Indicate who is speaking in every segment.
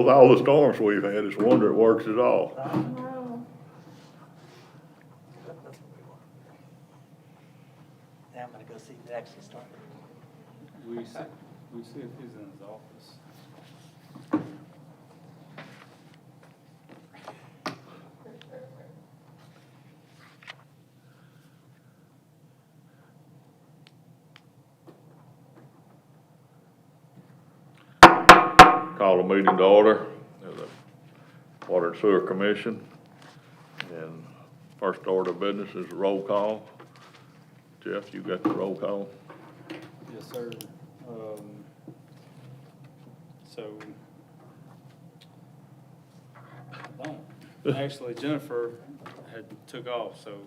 Speaker 1: With all the storms we've had, it's a wonder it works at all.
Speaker 2: Wow.
Speaker 3: Now I'm gonna go see if it actually started.
Speaker 4: We see if he's in his office.
Speaker 1: Call the meeting to order of the Water and Sewer Commission. And first order of business is a roll call. Jeff, you got the roll call?
Speaker 4: Yes, sir. So, I don't. Actually, Jennifer had took off, so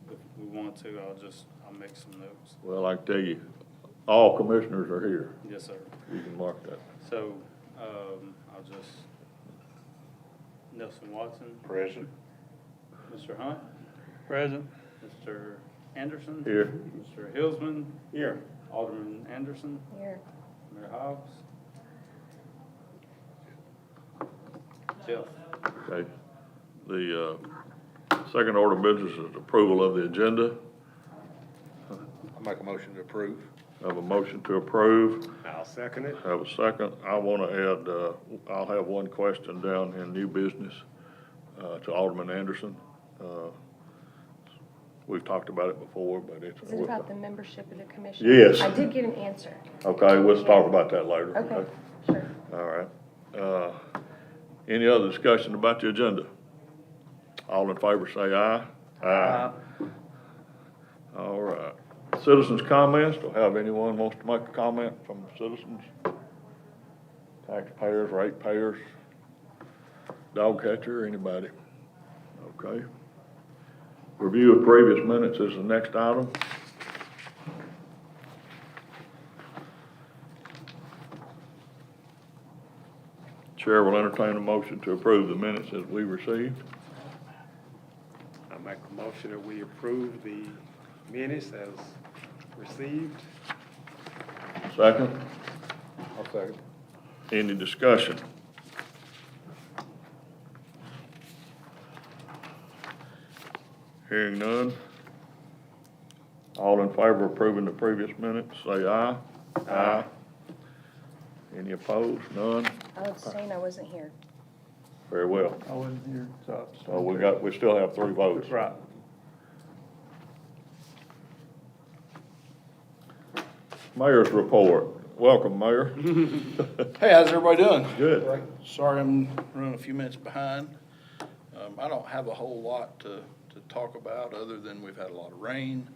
Speaker 4: if we want to, I'll make some notes.
Speaker 1: Well, I can tell you, all commissioners are here.
Speaker 4: Yes, sir.
Speaker 1: You can mark that.
Speaker 4: So, I'll just, Nelson Watson.
Speaker 1: Present.
Speaker 4: Mr. Hunt.
Speaker 5: Present.
Speaker 4: Mr. Anderson.
Speaker 1: Here.
Speaker 4: Mr. Hillsman.
Speaker 1: Here.
Speaker 4: Alderman Anderson.
Speaker 2: Here.
Speaker 4: Mayor Hobbs. Jeff.
Speaker 1: Okay. The second order of business is approval of the agenda.
Speaker 5: I make a motion to approve.
Speaker 1: Have a motion to approve.
Speaker 5: I'll second it.
Speaker 1: Have a second. I want to add, I'll have one question down in new business to Alderman Anderson. We've talked about it before, but it's.
Speaker 2: Is it about the membership of the commission?
Speaker 1: Yes.
Speaker 2: I did get an answer.
Speaker 1: Okay, we'll talk about that later.
Speaker 2: Okay, sure.
Speaker 1: All right. Any other discussion about the agenda? All in favor say aye. Aye. All right. Citizens' comments, do I have anyone wants to make a comment from citizens? Taxpayers, ratepayers, dog catcher, anybody? Okay. Review of previous minutes is the next item. Chair will entertain a motion to approve the minutes as we received.
Speaker 5: I make a motion that we approve the minutes as received.
Speaker 1: Second,
Speaker 5: I'll second.
Speaker 1: any discussion? Hearing none. All in favor of approving the previous minutes, say aye. Aye. Any opposed? None?
Speaker 2: I'll abstain, I wasn't here.
Speaker 1: Very well.
Speaker 5: I wasn't here, so.
Speaker 1: So we still have 3 votes.
Speaker 5: Right.
Speaker 1: Mayor's report. Welcome, Mayor.
Speaker 6: Hey, how's everybody doing?
Speaker 1: Good.
Speaker 6: Sorry I'm running a few minutes behind. I don't have a whole lot to talk about, other than we've had a lot of rain.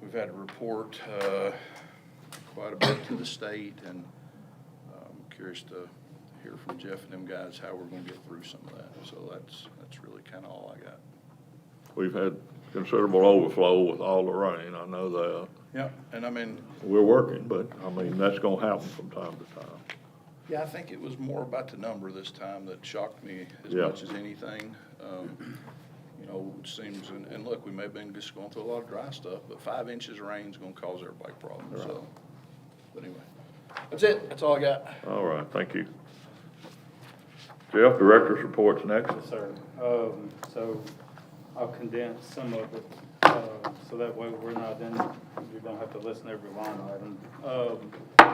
Speaker 6: We've had to report quite a bit to the state, and I'm curious to hear from Jeff and them guys how we're gonna get through some of that. So that's really kinda all I got.
Speaker 1: We've had considerable overflow with all the rain, I know that.
Speaker 6: Yeah, and I mean,
Speaker 1: We're working, but, I mean, that's gonna happen from time to time.
Speaker 6: yeah, I think it was more about the number this time that shocked me as
Speaker 1: Yeah.
Speaker 6: much as anything. You know, it seems, and look, we may have been just going through a lot of dry stuff, but 5 inches of rain is gonna cause everybody problems, so. But anyway, that's it, that's all I got.
Speaker 1: All right, thank you. Jeff, Director's report's next.
Speaker 4: Yes, sir. So I'll condense some of it, so that way we're not in, you don't have to listen to every line item.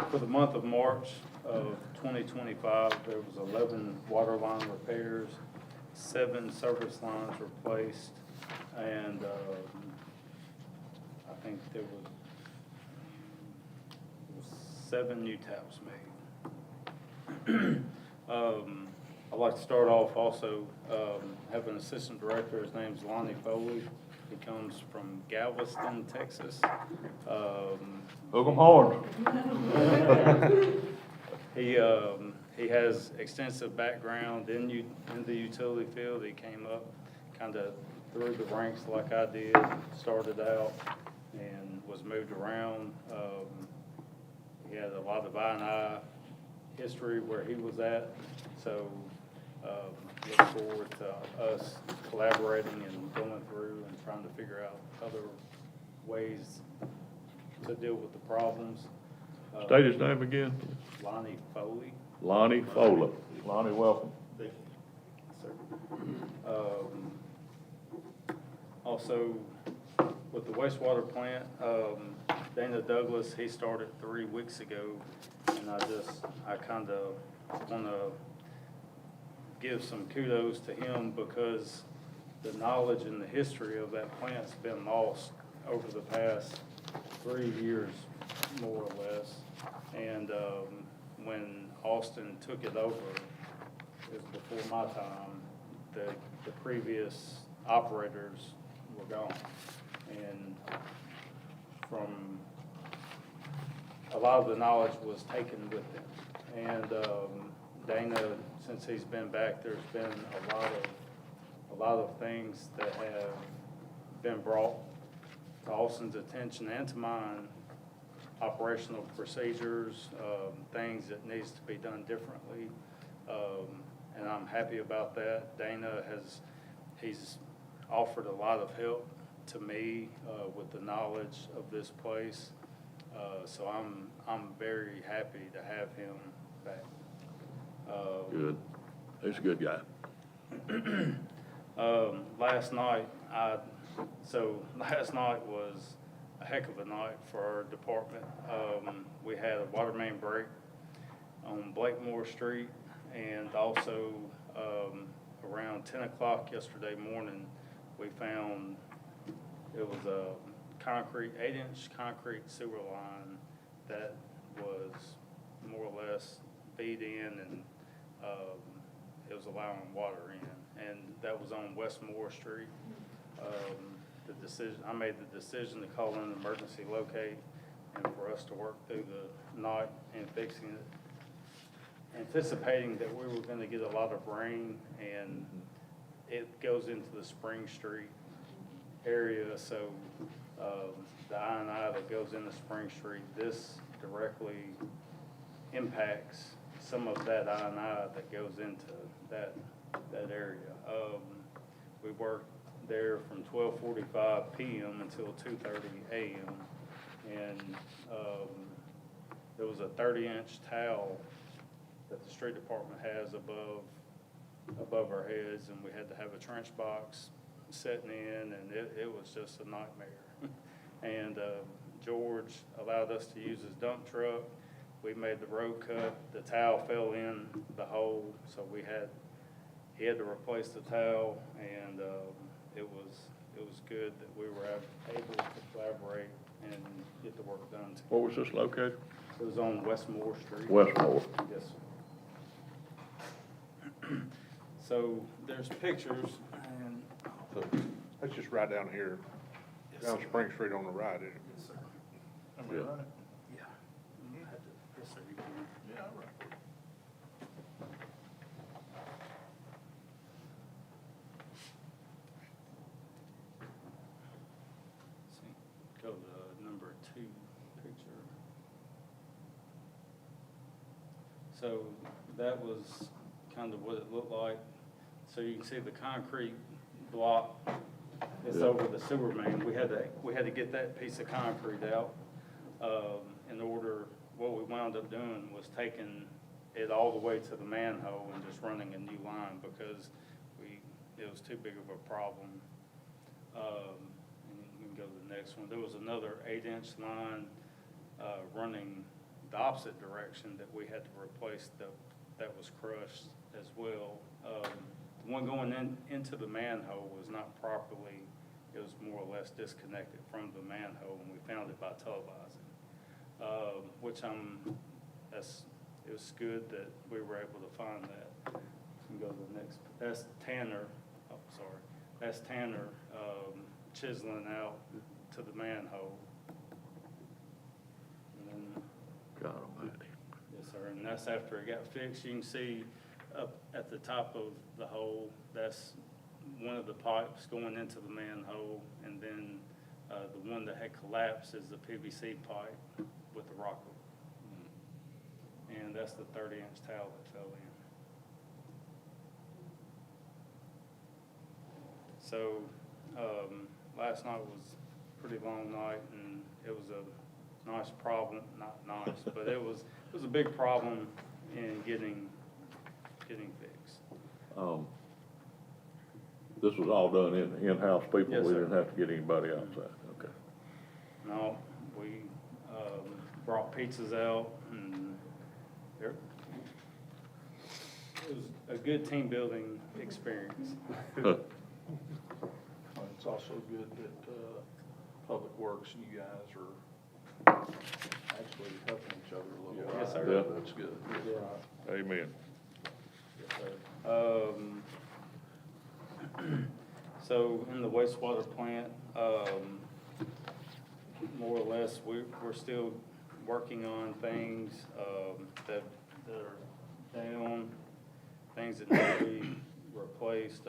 Speaker 4: For the month of March of 2025, there was 11 water line repairs, 7 service lines replaced, and I think there was 7 new taps made. I'd like to start off also, have an assistant director, his name's Lonnie Foley. He comes from Galveston, Texas.
Speaker 1: Hook 'em hard.
Speaker 4: He has extensive background in the utility field. He came up kind of through the ranks like I did, started out and was moved around. He had a lot of I&I history where he was at, so look forward to us collaborating and going through and trying to figure out other ways to deal with the problems.
Speaker 1: State his name again.
Speaker 4: Lonnie Foley.
Speaker 1: Lonnie Fowler. Lonnie, welcome.
Speaker 4: Also, with the wastewater plant, Dana Douglas, he started 3 weeks ago, and I kind of want to give some kudos to him because the knowledge and the history of that plant's been lost over the past 3 years, more or less. And when Austin took it over, it was before my time, the previous operators were gone. And from, a lot of the knowledge was taken with them. And Dana, since he's been back, there's been a lot of things that have been brought to Austin's attention and to mine, operational procedures, things that needs to be done differently. And I'm happy about that. Dana he's offered a lot of help to me with the knowledge of this place. So I'm very happy to have him back.
Speaker 1: Good. He's a good guy.
Speaker 4: Last night was a heck of a night for our department. We had a water main break on Blakemore Street, and also around 10 o'clock yesterday morning, we found it was a 8-inch concrete sewer line that was more or less feed in, and it was allowing water in, and that was on Westmore Street. I made the decision to call in emergency locate and for us to work through the night and fixing it, anticipating that we were going to get a lot of rain, and it goes into the Spring Street area, so the I&I that goes into Spring Street, this directly impacts some of that I&I that goes into that area. We worked there from 12:45 p.m. until 2:30 a.m. and there was a 30-inch towel that the street department has above our heads, and we had to have a trench box setting in, and it was just a nightmare. And George allowed us to use his dump truck. We made the road cut. The towel fell in the hole, so he had to replace the towel, and it was good that we were able to collaborate and get the work done together.
Speaker 1: Where was this located?
Speaker 4: It was on Westmore Street.
Speaker 1: Westmore.
Speaker 4: Yes, sir. So there's pictures, and
Speaker 5: So that's just right down here, down Spring Street on the right, isn't it?
Speaker 4: yes, sir.
Speaker 6: Am I running?
Speaker 4: Yeah. Yes, sir. You can.
Speaker 6: Yeah, all right.
Speaker 4: See, go to number 2 picture. So that was kind of what it looked like. So you can see the concrete block. It's
Speaker 1: Yeah.
Speaker 4: over the sewer main. We had to get that piece of concrete out. In order, what we wound up doing was taking it all the way to the manhole and just running a new line because it was too big of a problem. And we can go to the next one. There was another 8-inch line running the opposite direction that we had to replace that was crushed as well. The one going into the manhole was not properly, it was more or less disconnected from the manhole, and we found it by televising. Which it was good that we were able to find that. We can go to the next, that's Tanner, that's Tanner chiseling out to the manhole. And then,
Speaker 1: God almighty.
Speaker 4: yes, sir, and that's after it got fixed. You can see up at the top of the hole, that's one of the pipes going into the manhole, and then the one that had collapsed is the PVC pipe with the rocker. And that's the 30-inch towel that fell in. So last night was a pretty long night, and it was a nice problem, not nice, but it was a big problem and getting fixed.
Speaker 1: This was all done in-house people?
Speaker 4: Yes,
Speaker 1: We
Speaker 4: sir.
Speaker 1: didn't have to get anybody outside, okay.
Speaker 4: No, we, brought pizzas out and it was a good team building experience.
Speaker 6: It's also good that, Public Works and you guys are actually helping each other a little.
Speaker 4: Yes, sir.
Speaker 1: Yeah.
Speaker 6: That's good.
Speaker 1: Amen.
Speaker 4: So in the wastewater plant, more or less, we're still working on things, that are down, things that need to be replaced.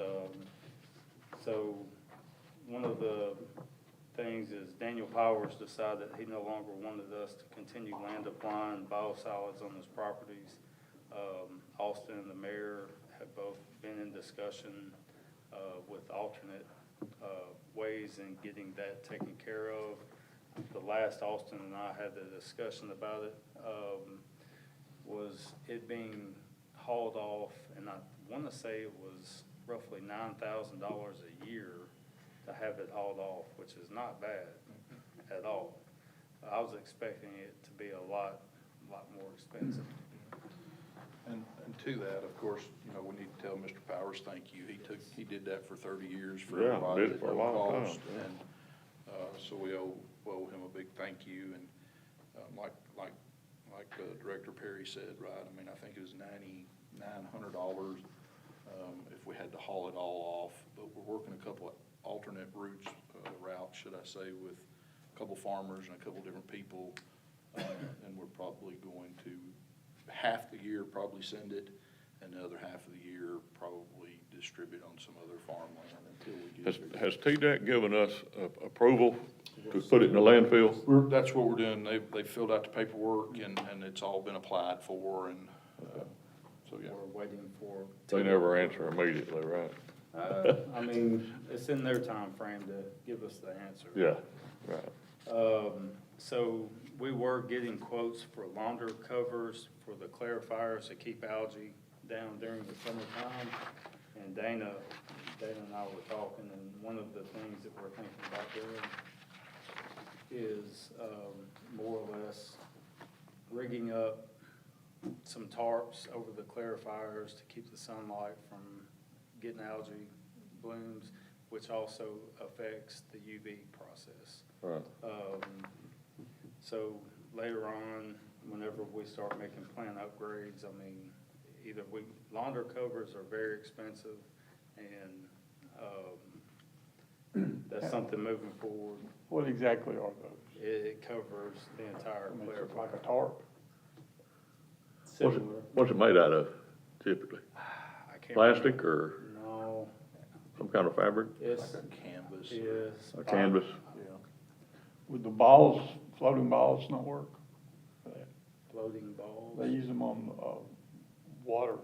Speaker 4: So one of the things is Daniel Powers decided he no longer wanted us to continue land applying biosolids on his properties. Austin and the mayor have both been in discussion with alternate ways in getting that taken care of. The last Austin and I had the discussion about it, was it being hauled off, and I want to say it was roughly $9,000 a year to have it hauled off, which is not bad at all. I was expecting it to be a lot more expensive.
Speaker 6: And to that, of course, you know, we need to tell Mr. Powers, thank you. He did that for 30 years for
Speaker 1: Yeah,
Speaker 6: everybody.
Speaker 1: did it
Speaker 6: at
Speaker 1: for a
Speaker 6: no
Speaker 1: long time,
Speaker 6: cost.
Speaker 1: yeah.
Speaker 6: And, so we owe him a big thank you. And, like Director Perry said, right, I mean, I think it was $9,900, if we had to haul it all off. But we're working a couple of alternate routes, routes, should I say, with a couple farmers and a couple different people. And we're probably going to, half the year probably send it, and the other half of the year probably distribute on some other farmland until we get.
Speaker 1: Has TDEC given us approval to put it in the landfill?
Speaker 6: That's what we're doing. They filled out the paperwork and it's all been applied for and, so, yeah.
Speaker 4: We're waiting for.
Speaker 1: They never answer immediately, right?
Speaker 4: I mean, it's in their time frame to give us the answer.
Speaker 1: Yeah, right.
Speaker 4: So we were getting quotes for launder covers for the clarifiers to keep algae down during the summertime. And Dana and I were talking, and one of the things that we're thinking about doing is, more or less rigging up some tarps over the clarifiers to keep the sunlight from getting algae blooms, which also affects the UV process.
Speaker 1: Right.
Speaker 4: So later on, whenever we start making plant upgrades, I mean, launder covers are very expensive, and, that's something moving forward.
Speaker 7: What exactly are those?
Speaker 4: It covers the entire
Speaker 7: I mean, is it
Speaker 4: clarifier.
Speaker 7: like a tarp?
Speaker 1: What's it,
Speaker 4: Similar.
Speaker 1: what's it made out of typically?
Speaker 4: I can't
Speaker 1: Plastic
Speaker 4: remember.
Speaker 1: or
Speaker 4: No,
Speaker 1: some kind of fabric?
Speaker 4: it's,
Speaker 6: Like a canvas.
Speaker 4: yes.
Speaker 1: A canvas?
Speaker 6: Yeah.
Speaker 7: Would the balls, floating balls not work?
Speaker 4: Floating balls.
Speaker 7: They use them on, water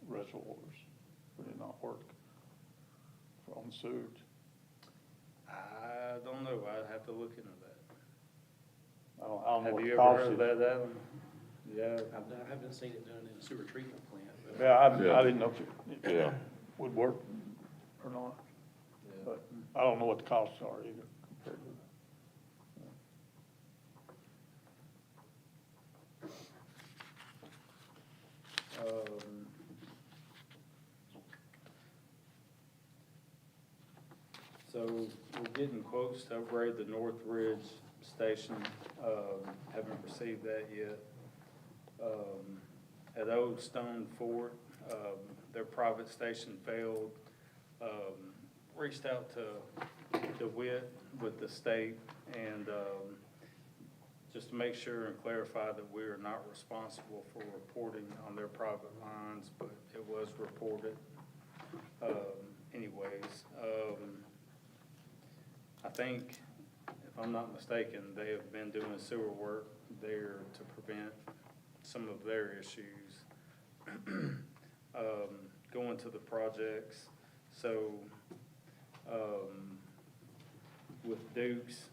Speaker 7: reservoirs. Would it not work on sewage?
Speaker 4: I don't know, I'd have to look into that.
Speaker 7: I don't know
Speaker 4: Have
Speaker 7: what
Speaker 4: you
Speaker 7: the
Speaker 4: ever
Speaker 7: cost
Speaker 4: heard of
Speaker 7: is.
Speaker 4: that, Adam? Yeah.
Speaker 3: I haven't seen it done in a sewer treatment plant, but.
Speaker 7: Yeah,
Speaker 1: Yeah.
Speaker 7: I didn't know if it
Speaker 1: Yeah.
Speaker 7: would work or not, but I don't know what the costs are either compared to.
Speaker 4: So we're getting quotes to upgrade the North Ridge station, haven't received that yet. At Old Stone Fort, their private station failed. Reached out to DeWitt with the state and, just to make sure and clarify that we are not responsible for reporting on their private lines, but it was reported. Anyways, I think, if I'm not mistaken, they have been doing sewer work there to prevent some of their issues. Going to the projects, so, with Dukes,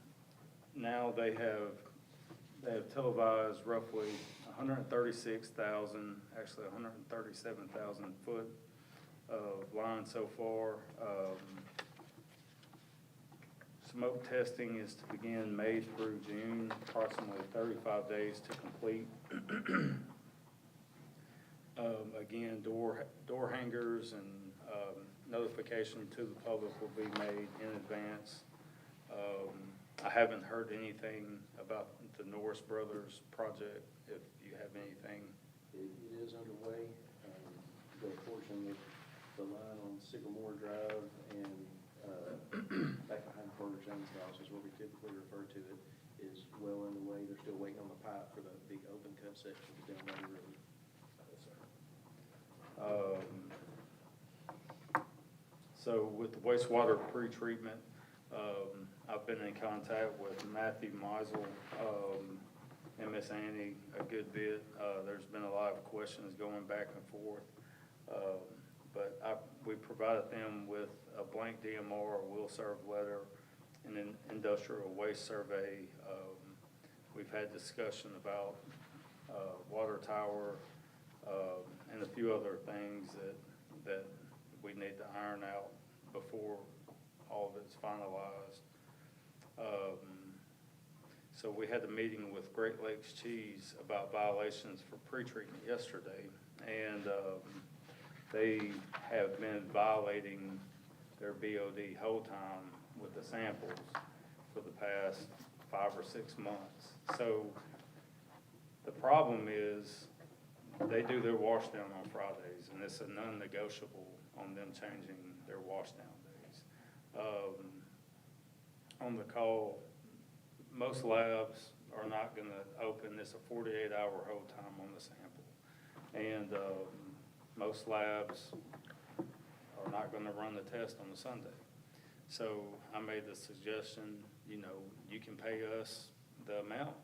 Speaker 4: now they have They have televised roughly 136,000, actually 137,000 foot of line so far. Smoke testing is to begin May through June, approximately 35 days to complete. Again, door hangers and notification to the public will be made in advance. I haven't heard anything about the Norris Brothers project, if you have anything.
Speaker 3: It is underway. The portion with the line on Sycamore Drive and back behind Porter Jones' house is where we typically refer to it, is well underway. They're still waiting on the pipe for the big open cut sections down that road.
Speaker 4: So with the wastewater pretreatment, I've been in contact with Matthew Meisel, and Miss Annie a good bit. There's been a lot of questions going back and forth. But we provided them with a blank DMR, a will serve letter, and an industrial waste survey. We've had discussion about water tower, and a few other things that we need to iron out before all of it's finalized. So we had a meeting with Great Lakes Cheese about violations for pretreatment yesterday, and they have been violating their BOD hold time with the samples for the past 5 or 6 months. So the problem is they do their wash down on Fridays, and it's a non-negotiable on them changing their wash down days. On the call, most labs are not gonna open. It's a 48-hour hold time on the sample. And most labs are not gonna run the test on a Sunday. So I made the suggestion, you can pay us the amount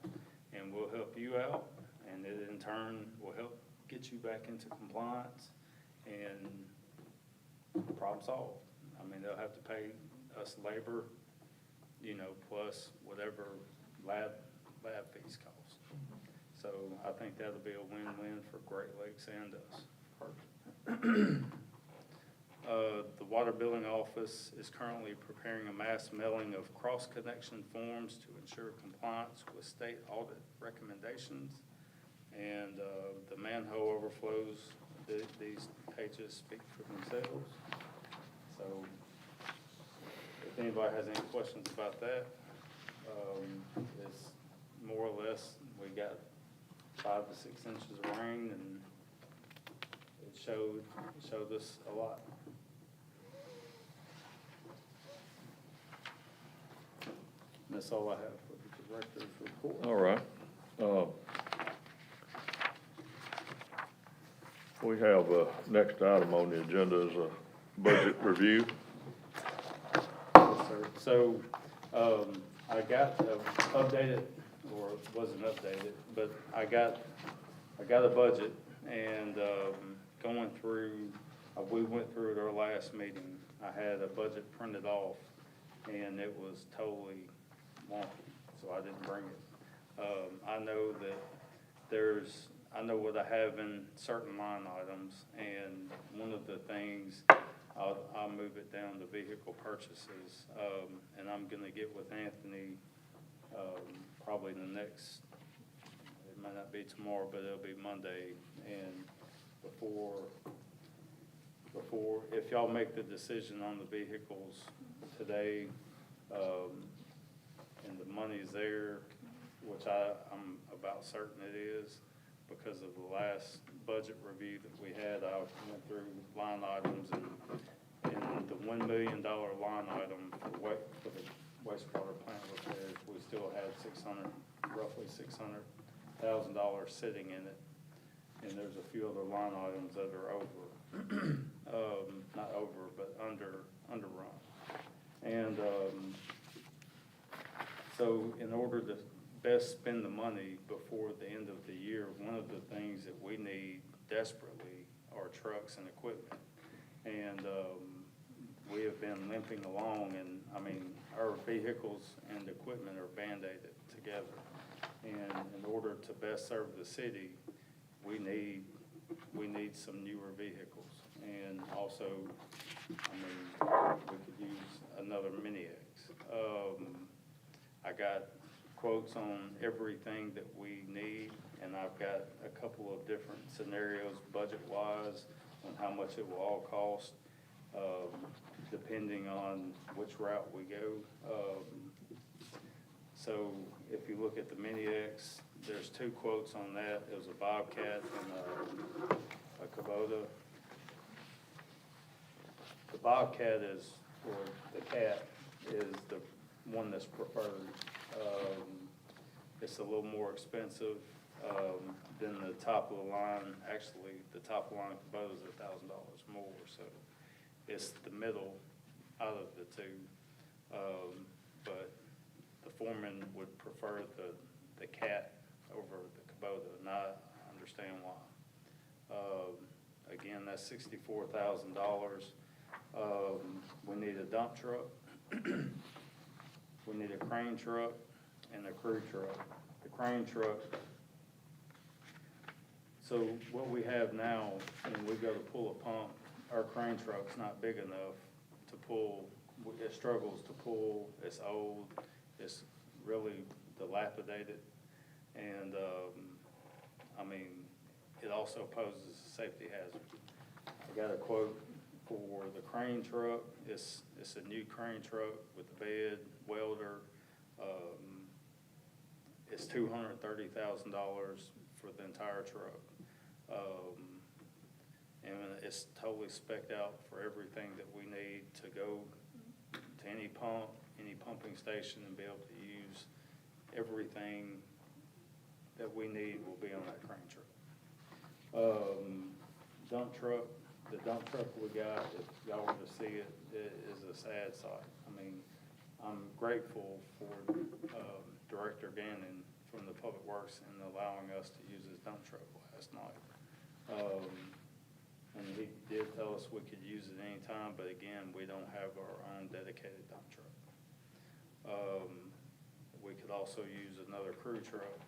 Speaker 4: and we'll help you out, and it in turn will help get you back into compliance, and problem solved. I mean, they'll have to pay us labor, plus whatever lab fees cost. So I think that'll be a win-win for Great Lakes and us. The water billing office is currently preparing a mass mailing of cross-connection forms to ensure compliance with state audit recommendations. And the manhole overflows, these pages speak for themselves. So if anybody has any questions about that, it's more or less, we got 5 to 6 inches of rain, and it showed us a lot. And that's all I have for the director's report.
Speaker 1: All right. We have, next item on the agenda is a budget review.
Speaker 4: Yes, sir. So, I got updated, or it wasn't updated, but I got a budget, and, going through, we went through at our last meeting. I had a budget printed off, and it was totally wonky, so I didn't bring it. I know that I know what I have in certain line items, and one of the things, I'll move it down to vehicle purchases, and I'm gonna get with Anthony, probably the next, it might not be tomorrow, but it'll be Monday, and before, if y'all make the decision on the vehicles today, and the money's there, which I'm about certain it is, because of the last budget review that we had, I went through line items, and the $1 million line item for the wastewater plant repairs, we still had roughly $600,000 sitting in it, and there's a few other line items that are over, not over, but underrun. And so in order to best spend the money before the end of the year, one of the things that we need desperately are trucks and equipment. And we have been limping along, and I mean, our vehicles and equipment are band-aided together. And in order to best serve the city, we need some newer vehicles. And also, I mean, we could use another Mini X. I got quotes on everything that we need, and I've got a couple of different scenarios budget-wise on how much it will all cost, depending on which route we go. So if you look at the Mini X, there's two quotes on that. It was a Bobcat and a Kubota. The Bobcat is, or the Cat, is the one that's preferred. It's a little more expensive than the top of the line. Actually, the top of the line Kubota is $1,000 more, so it's the middle out of the two. But the foreman would prefer the Cat over the Kubota, and I understand why. Again, that's $64,000. We need a dump truck. We need a crane truck and a crew truck. The crane truck, so what we have now, when we go to pull a pump, our crane truck's not big enough to pull. It struggles to pull. It's old. It's really dilapidated. And, I mean, it also poses a safety hazard. I got a quote for the crane truck. It's a new crane truck with a bed, welder. It's $230,000 for the entire truck. And it's totally spec'd out for everything that we need to go to any pump, any pumping station, and be able to use everything that we need will be on that crane truck. Dump truck, the dump truck we got, if y'all were to see it, it is a sad sight. I mean, I'm grateful for Director Gannon from the Public Works and allowing us to use his dump truck last night. And he did tell us we could use it anytime, but again, we don't have our own dedicated dump truck. We could also use another crew truck,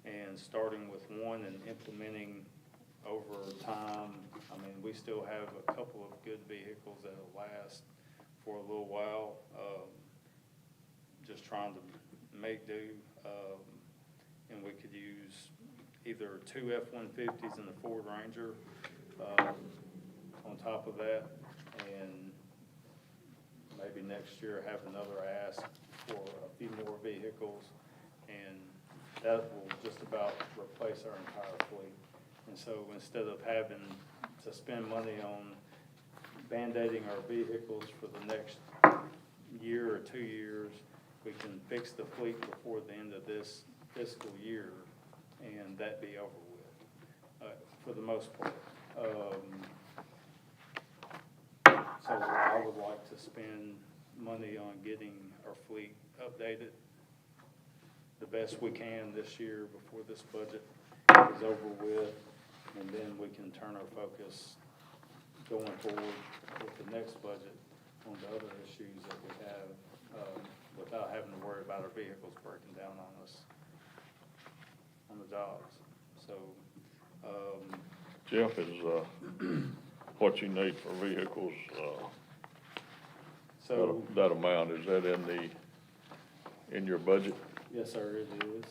Speaker 4: and starting with one and implementing over time. I mean, we still have a couple of good vehicles that'll last for a little while. Just trying to make do, and we could use either two F-150s and a Ford Ranger on top of that, and maybe next year have another ask for a few more vehicles, and that will just about replace our entire fleet. And so instead of having to spend money on band-aiding our vehicles for the next year or 2 years, we can fix the fleet before the end of this fiscal year, and that be over with, for the most part. So I would like to spend money on getting our fleet updated the best we can this year before this budget is over with, and then we can turn our focus going forward with the next budget on the other issues that we have, without having to worry about our vehicles breaking down on us on the jobs. So,
Speaker 1: Jeff, is, what you need for vehicles,
Speaker 4: so
Speaker 1: that amount, is that in your budget?
Speaker 4: yes, sir, it is.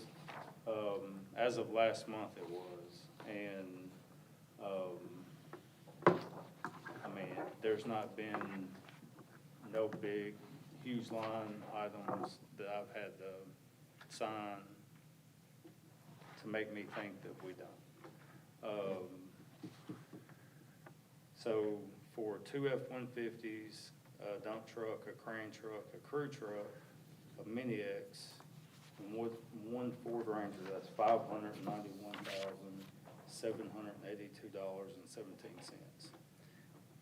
Speaker 4: As of last month, it was, and, I mean, there's not been no big, huge line items that I've had to sign to make me think that we don't. So for two F-150s, a dump truck, a crane truck, a crew truck, a Mini X, and one Ford Ranger, that's $591,782.17.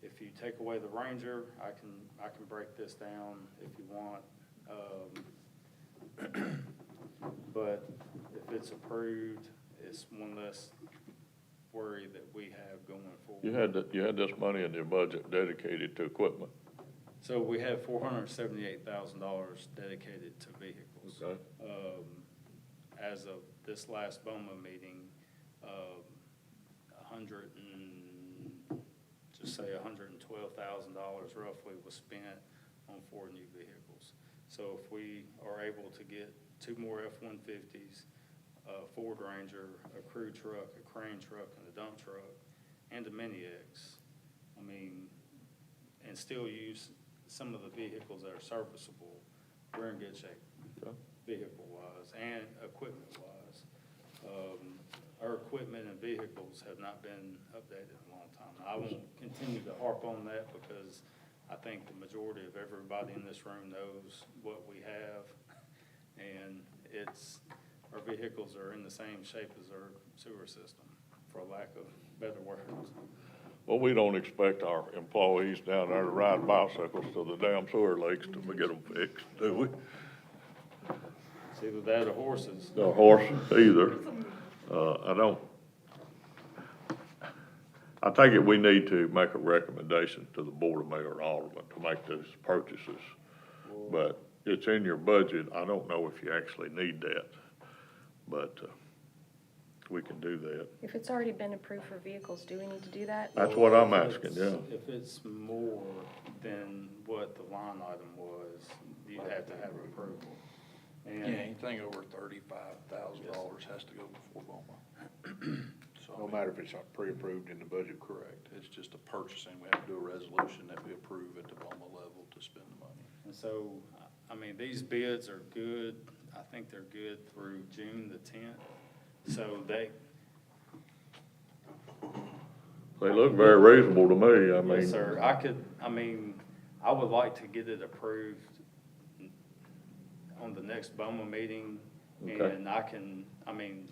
Speaker 4: If you take away the Ranger, I can break this down if you want. But if it's approved, it's one less worry that we have going forward.
Speaker 1: You had this money in your budget dedicated to equipment.
Speaker 4: So we have $478,000 dedicated to vehicles.
Speaker 1: Okay.
Speaker 4: as of this last BOMA meeting, just say $112,000 roughly was spent on 4 new vehicles. So if we are able to get 2 more F-150s, a Ford Ranger, a crew truck, a crane truck, and a dump truck, and a Mini X, I mean, and still use some of the vehicles that are serviceable, we're in good shape,
Speaker 1: Okay.
Speaker 4: vehicle-wise and equipment-wise. Our equipment and vehicles have not been updated in a long time. I won't continue to harp on that because I think the majority of everybody in this room knows what we have. And our vehicles are in the same shape as our sewer system, for lack of better words.
Speaker 1: Well, we don't expect our employees down there to ride bicycles to the damn sewer leaks till we get them fixed, do we?
Speaker 4: It's either that or horses.
Speaker 1: No horse either. I take it we need to make a recommendation to the Board of Mayor and Aldermen to make these purchases. But it's in your budget. I don't know if you actually need that, but, we can do that.
Speaker 2: If it's already been approved for vehicles, do we need to do that?
Speaker 1: That's what I'm asking, yeah.
Speaker 4: If it's more than what the line item was, you'd have to have approval.
Speaker 6: Yeah,
Speaker 4: And
Speaker 6: anything over $35,000 has to go before BOMA. So,
Speaker 8: No matter if it's not pre-approved in the budget.
Speaker 6: correct, it's just a purchasing, we have to do a resolution that we approve at the BOMA level to spend the money.
Speaker 4: And so, I mean, these bids are good. I think they're good through June the 10th. So
Speaker 1: They look very reasonable to me, I mean.
Speaker 4: yes, sir, I would like to get it approved on the next BOMA meeting.
Speaker 1: Okay.
Speaker 4: And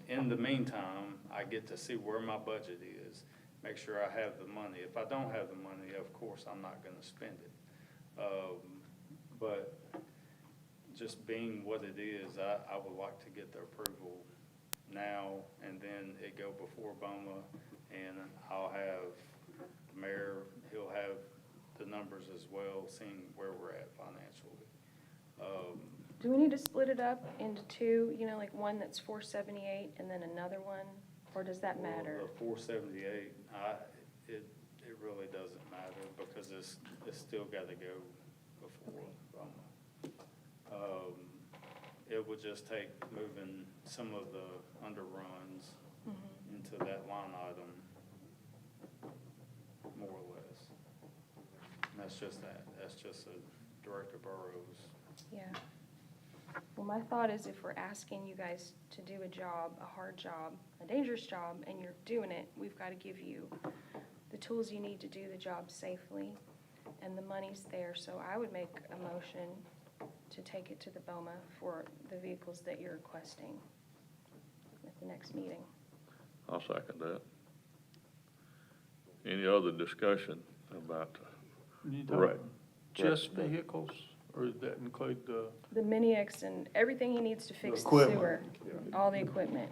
Speaker 4: in the meantime, I get to see where my budget is, make sure I have the money. If I don't have the money, of course, I'm not gonna spend it. But just being what it is, I would like to get the approval now, and then it go before BOMA, and I'll have the mayor, he'll have the numbers as well, seeing where we're at financially.
Speaker 2: Do we need to split it up into 2, like one that's 478 and then another one? Or does that matter?
Speaker 4: The 478, it really doesn't matter, because it's still gotta go before BOMA. It would just take moving some of the underruns into that line item, more or less. And that's just a Director Burrows.
Speaker 2: Yeah. Well, my thought is if we're asking you guys to do a job, a hard job, a dangerous job, and you're doing it, we've got to give you the tools you need to do the job safely, and the money's there. So I would make a motion to take it to the BOMA for the vehicles that you're requesting at the next meeting.
Speaker 1: I'll second that. Any other discussion about,
Speaker 7: You
Speaker 1: Right.
Speaker 7: talking just vehicles, or does that include the?
Speaker 2: The Mini X and everything he needs to fix the
Speaker 7: equipment.
Speaker 2: sewer, all the equipment.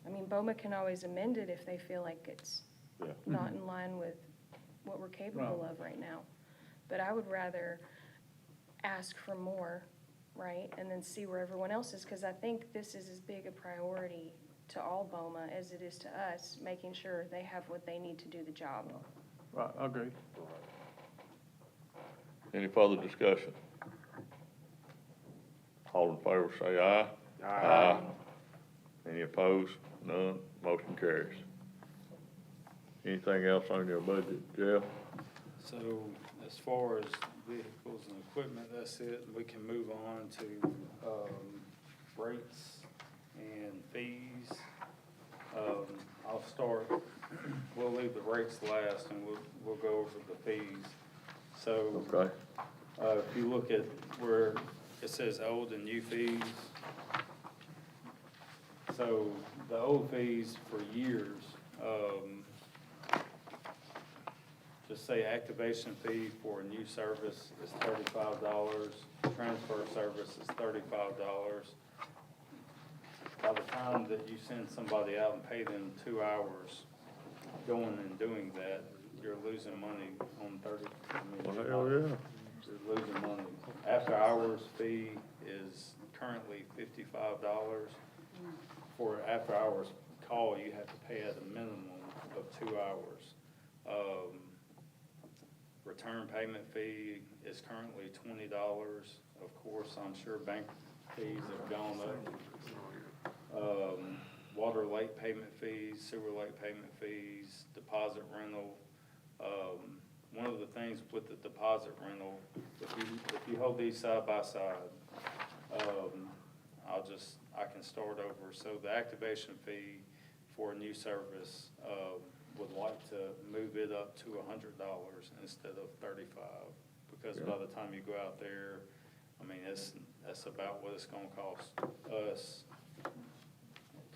Speaker 2: I mean, BOMA can always amend it if they feel like it's
Speaker 1: Yeah.
Speaker 2: not in line with what we're capable of right now. But I would rather ask for more, right, and then see where everyone else is, because I think this is as big a priority to all BOMA as it is to us, making sure they have what they need to do the job.
Speaker 7: Right, I agree.
Speaker 1: any further discussion? All in favor say aye. Aye. Any opposed? None. Motion carries. Anything else on your budget, Jeff?
Speaker 4: So as far as vehicles and equipment, that's it. We can move on to rates and fees. I'll start, we'll leave the rates last, and we'll go over the fees. So
Speaker 1: Okay.
Speaker 4: if you look at where it says old and new fees, so the old fees for years, just say activation fee for a new service is $35, transfer service is $35. By the time that you send somebody out and pay them 2 hours going and doing that, you're losing money on
Speaker 1: Well, hell yeah.
Speaker 4: You're losing money. After hours fee is is currently $55. For after-hours call, you have to pay at a minimum of 2 hours. Return payment fee is currently $20. Of course, I'm sure bank fees have gone up. Water late payment fees, sewer late payment fees, deposit rental. One of the things with the deposit rental, if you hold these side by side, I can start over. So the activation fee for a new service, would like to move it up to $100 instead of $35. Because by the time you go out there, I mean, that's about what it's gonna cost us,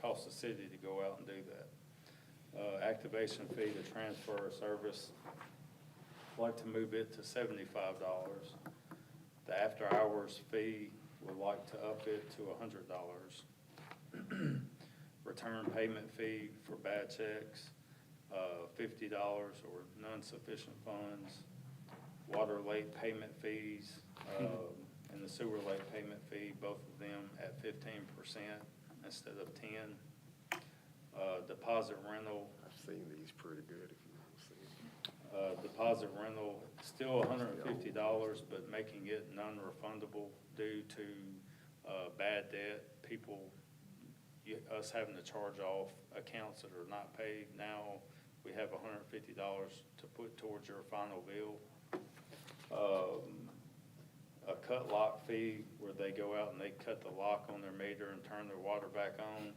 Speaker 4: cost the city to go out and do that. Activation fee to transfer a service, I'd like to move it to $75. The after-hours fee, would like to up it to $100. Return payment fee for bad checks, $50 or non-sufficient funds. Water late payment fees, and the sewer late payment fee, both of them at 15% instead of 10. Deposit rental,
Speaker 8: I've seen these pretty good, if you want to see them.
Speaker 4: deposit rental, still $150, but making it non-refundable due to, bad debt. People, us having to charge off accounts that are not paid. Now, we have $150 to put towards your final bill. A cut lock fee where they go out and they cut the lock on their meter and turn their water back on.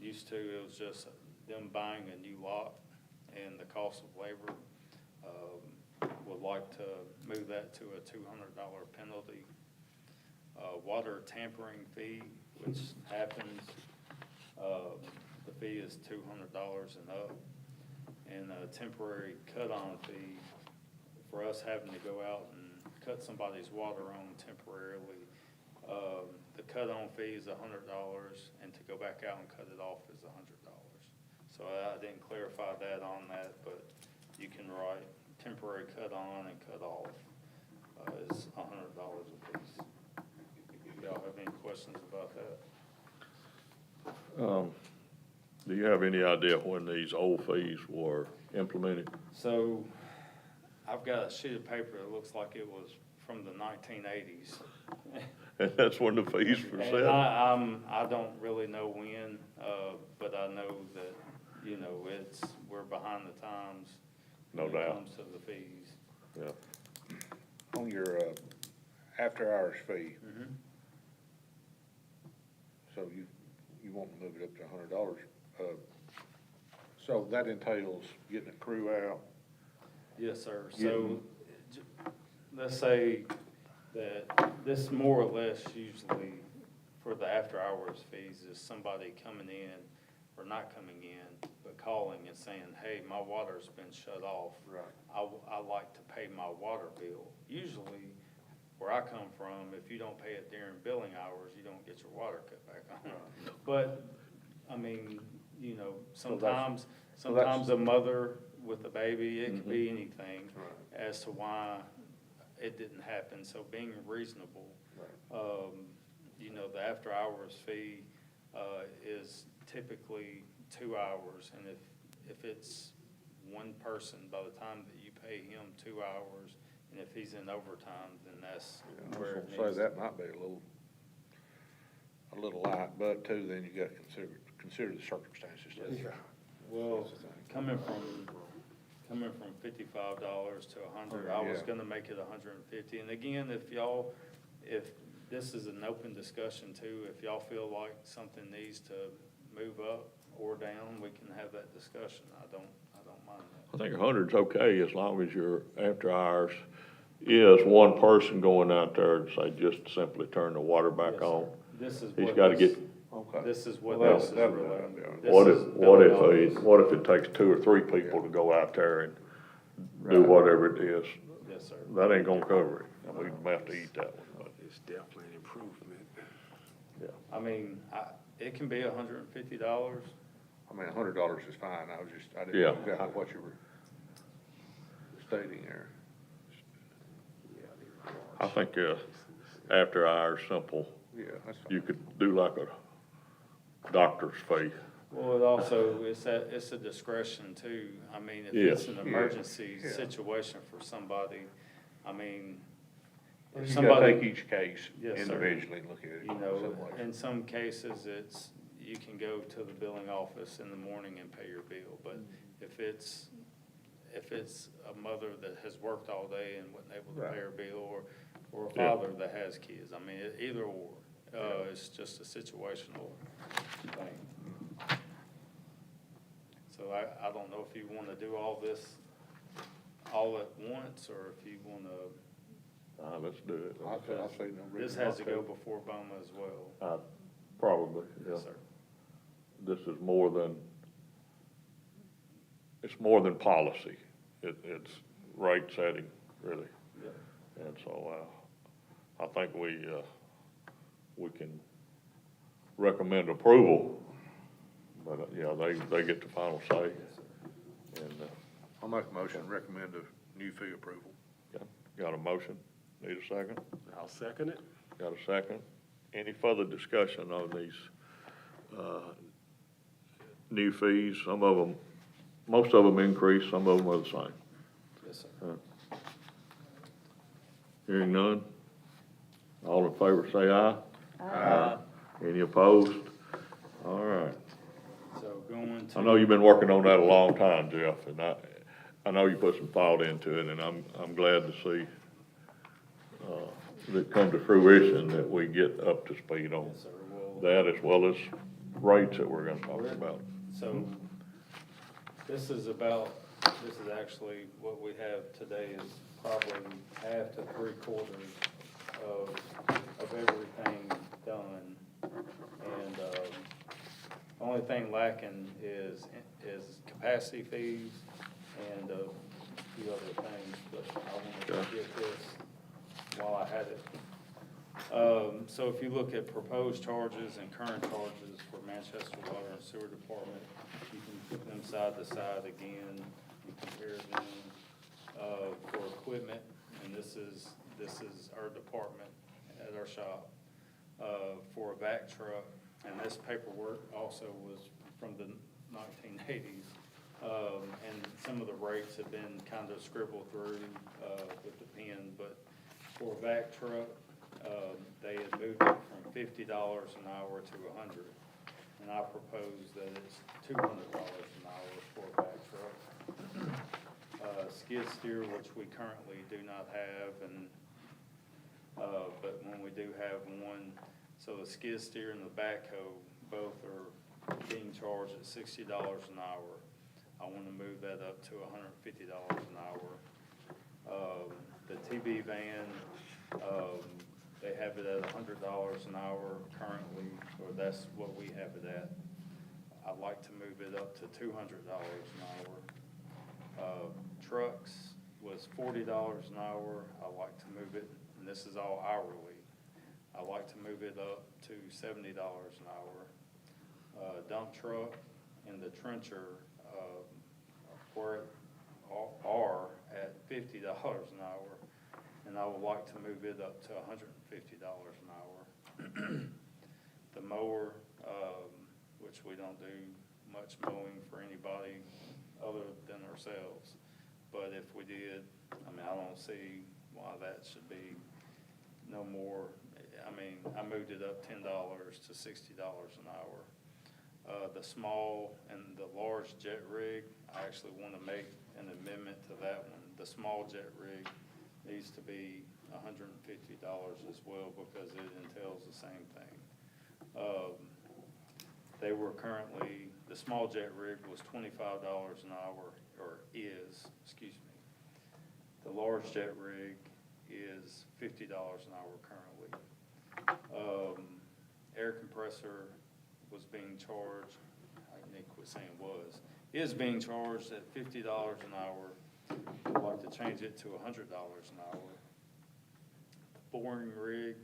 Speaker 4: Used to, it was just them buying a new lock and the cost of labor. Would like to move that to a $200 penalty. Water tampering fee, which happens, the fee is $200 and up. And a temporary cut-on fee for us having to go out and cut somebody's water on temporarily. The cut-on fee is $100, and to go back out and cut it off is $100. So I didn't clarify that on that, but you can write temporary cut-on and cut-off is $100 a piece. Y'all have any questions about that?
Speaker 1: Do you have any idea when these old fees were implemented?
Speaker 4: So I've got a sheet of paper that looks like it was from the 1980s.
Speaker 1: And that's when the fees were
Speaker 4: And
Speaker 1: set?
Speaker 4: I don't really know when, but I know that, you know, we're behind the times.
Speaker 1: No
Speaker 4: when it
Speaker 1: doubt.
Speaker 4: comes to the fees.
Speaker 1: Yeah.
Speaker 8: On your, after-hours fee,
Speaker 4: Mhm.
Speaker 8: so you want to move it up to $100. So that entails getting a crew out.
Speaker 4: Yes, sir. So, let's say that this more or less usually for the after-hours fees is somebody coming in or not coming in, but calling and saying, hey, my water's been shut off.
Speaker 8: Right.
Speaker 4: I like to pay my water bill. Usually, where I come from, if you don't pay it during billing hours, you don't get your water cut back on. But, I mean, you know, sometimes a mother with a baby, it could be anything as to why it didn't happen. So being reasonable, you know, the after-hours fee is typically 2 hours. And if it's one person, by the time that you pay him 2 hours, and if he's in overtime, then that's where it
Speaker 8: So
Speaker 4: needs to.
Speaker 8: that might be a little light, but too, then you got to consider the circumstances. too.
Speaker 4: Yes, sir. Well, coming from $55 to $100, I was
Speaker 8: Yeah.
Speaker 4: gonna make it $150. And again, if this is an open discussion too, if y'all feel like something needs to move up or down, we can have that discussion. I don't mind that.
Speaker 1: I think 100's okay as long as your after hours is one person going out there to say, just simply turn the water back
Speaker 4: Yes, sir.
Speaker 1: on.
Speaker 4: This is
Speaker 1: He's
Speaker 4: what
Speaker 1: gotta
Speaker 4: this-
Speaker 1: get,
Speaker 8: Okay.
Speaker 4: This is what
Speaker 8: Well,
Speaker 4: this is
Speaker 8: that-
Speaker 4: related.
Speaker 8: yeah.
Speaker 4: This
Speaker 1: what
Speaker 4: is
Speaker 1: if,
Speaker 4: $1.
Speaker 1: what if it takes 2 or 3 people to go out there and do whatever it is?
Speaker 4: Yes, sir.
Speaker 1: That ain't gonna cover it, and we may have to eat that one, but,
Speaker 5: It's definitely an improvement.
Speaker 1: yeah.
Speaker 4: I mean, it can be $150.
Speaker 8: I mean, $100 is fine, I didn't
Speaker 1: Yeah.
Speaker 8: know exactly what you were stating there.
Speaker 1: I think, after hours, simple.
Speaker 8: Yeah, that's fine.
Speaker 1: You could do like a doctor's fee.
Speaker 4: Well, it also, it's a discretion too. I mean, if
Speaker 1: Yes.
Speaker 4: it's an emergency
Speaker 8: Yeah.
Speaker 4: situation for somebody, I mean,
Speaker 8: You
Speaker 4: if
Speaker 8: gotta take
Speaker 4: somebody,
Speaker 8: each case
Speaker 4: Yes, sir.
Speaker 8: individually and look at it.
Speaker 4: you know,
Speaker 8: separately.
Speaker 4: in some cases, it's, you can go to the billing office in the morning and pay your bill. But if it's a mother that has worked all day and wasn't able to pay her bill, or a
Speaker 1: Yeah.
Speaker 4: father that has kids, I mean, either or, it's just a situational thing. So I don't know if you wanna do all this all at once, or if you wanna,
Speaker 1: Let's do it.
Speaker 8: I say no reason
Speaker 4: this has to
Speaker 8: not
Speaker 4: go before BOMA as well.
Speaker 1: Probably, yeah.
Speaker 4: Yes, sir.
Speaker 1: This is more than, it's more than policy. It's rate setting, really.
Speaker 4: Yep.
Speaker 1: And so, I think we can recommend approval, but, yeah, they get the final say. And,
Speaker 8: I'll make a motion, recommend a new fee approval.
Speaker 1: got a motion? Need a second?
Speaker 5: I'll second it.
Speaker 1: Got a second? Any further discussion on these, new fees? Some of them, most of them increase, some of them are the same.
Speaker 4: Yes, sir.
Speaker 1: Hearing none? All in favor say aye. Aye. Any opposed? All right.
Speaker 4: So going to.
Speaker 1: I know you've been working on that a long time, Jeff, and I know you put some thought into it, and I'm glad to see, that come to fruition, that we get up to speed on
Speaker 4: Yes, sir. Well,
Speaker 1: that as well as rates that we're gonna talk about.
Speaker 4: so this is actually, what we have today is probably half to 3/4 of everything done. And, only thing lacking is capacity fees and a few other things, but I wanted to get this while I had it. So if you look at proposed charges and current charges for Manchester Water and Sewer Department, you can put them side to side again and compare them, for equipment, and this is our department at our shop, for a vac truck, and this paperwork also was from the 1980s. And some of the rates have been kind of scribbled through, with the pen, but for a vac truck, they had moved it from $50 an hour to $100. And I propose that it's $200 an hour for a vac truck. Skid steer, which we currently do not have, and, but when we do have one, so the skid steer and the backhoe, both are being charged at $60 an hour. I wanna move that up to $150 an hour. The TB van, they have it at $100 an hour currently, or that's what we have it at. I'd like to move it up to $200 an hour. Trucks was $40 an hour. I'd like to move it, and this is all hourly. I'd like to move it up to $70 an hour. Dump truck and the trencher, are at $50 an hour, and I would like to move it up to $150 an hour. The mower, which we don't do much mowing for anybody other than ourselves, but if we did, I mean, I don't see why that should be no more. I mean, I moved it up $10 to $60 an hour. The small and the large jet rig, I actually want to make an amendment to that one. The small jet rig needs to be $150 as well, because it entails the same thing. They were currently, the small jet rig was $25 an hour, or is, excuse me. The large jet rig is $50 an hour currently. Air compressor was being charged, I need to quit saying was, is being charged at $50 an hour. I'd like to change it to $100 an hour. Boring rig,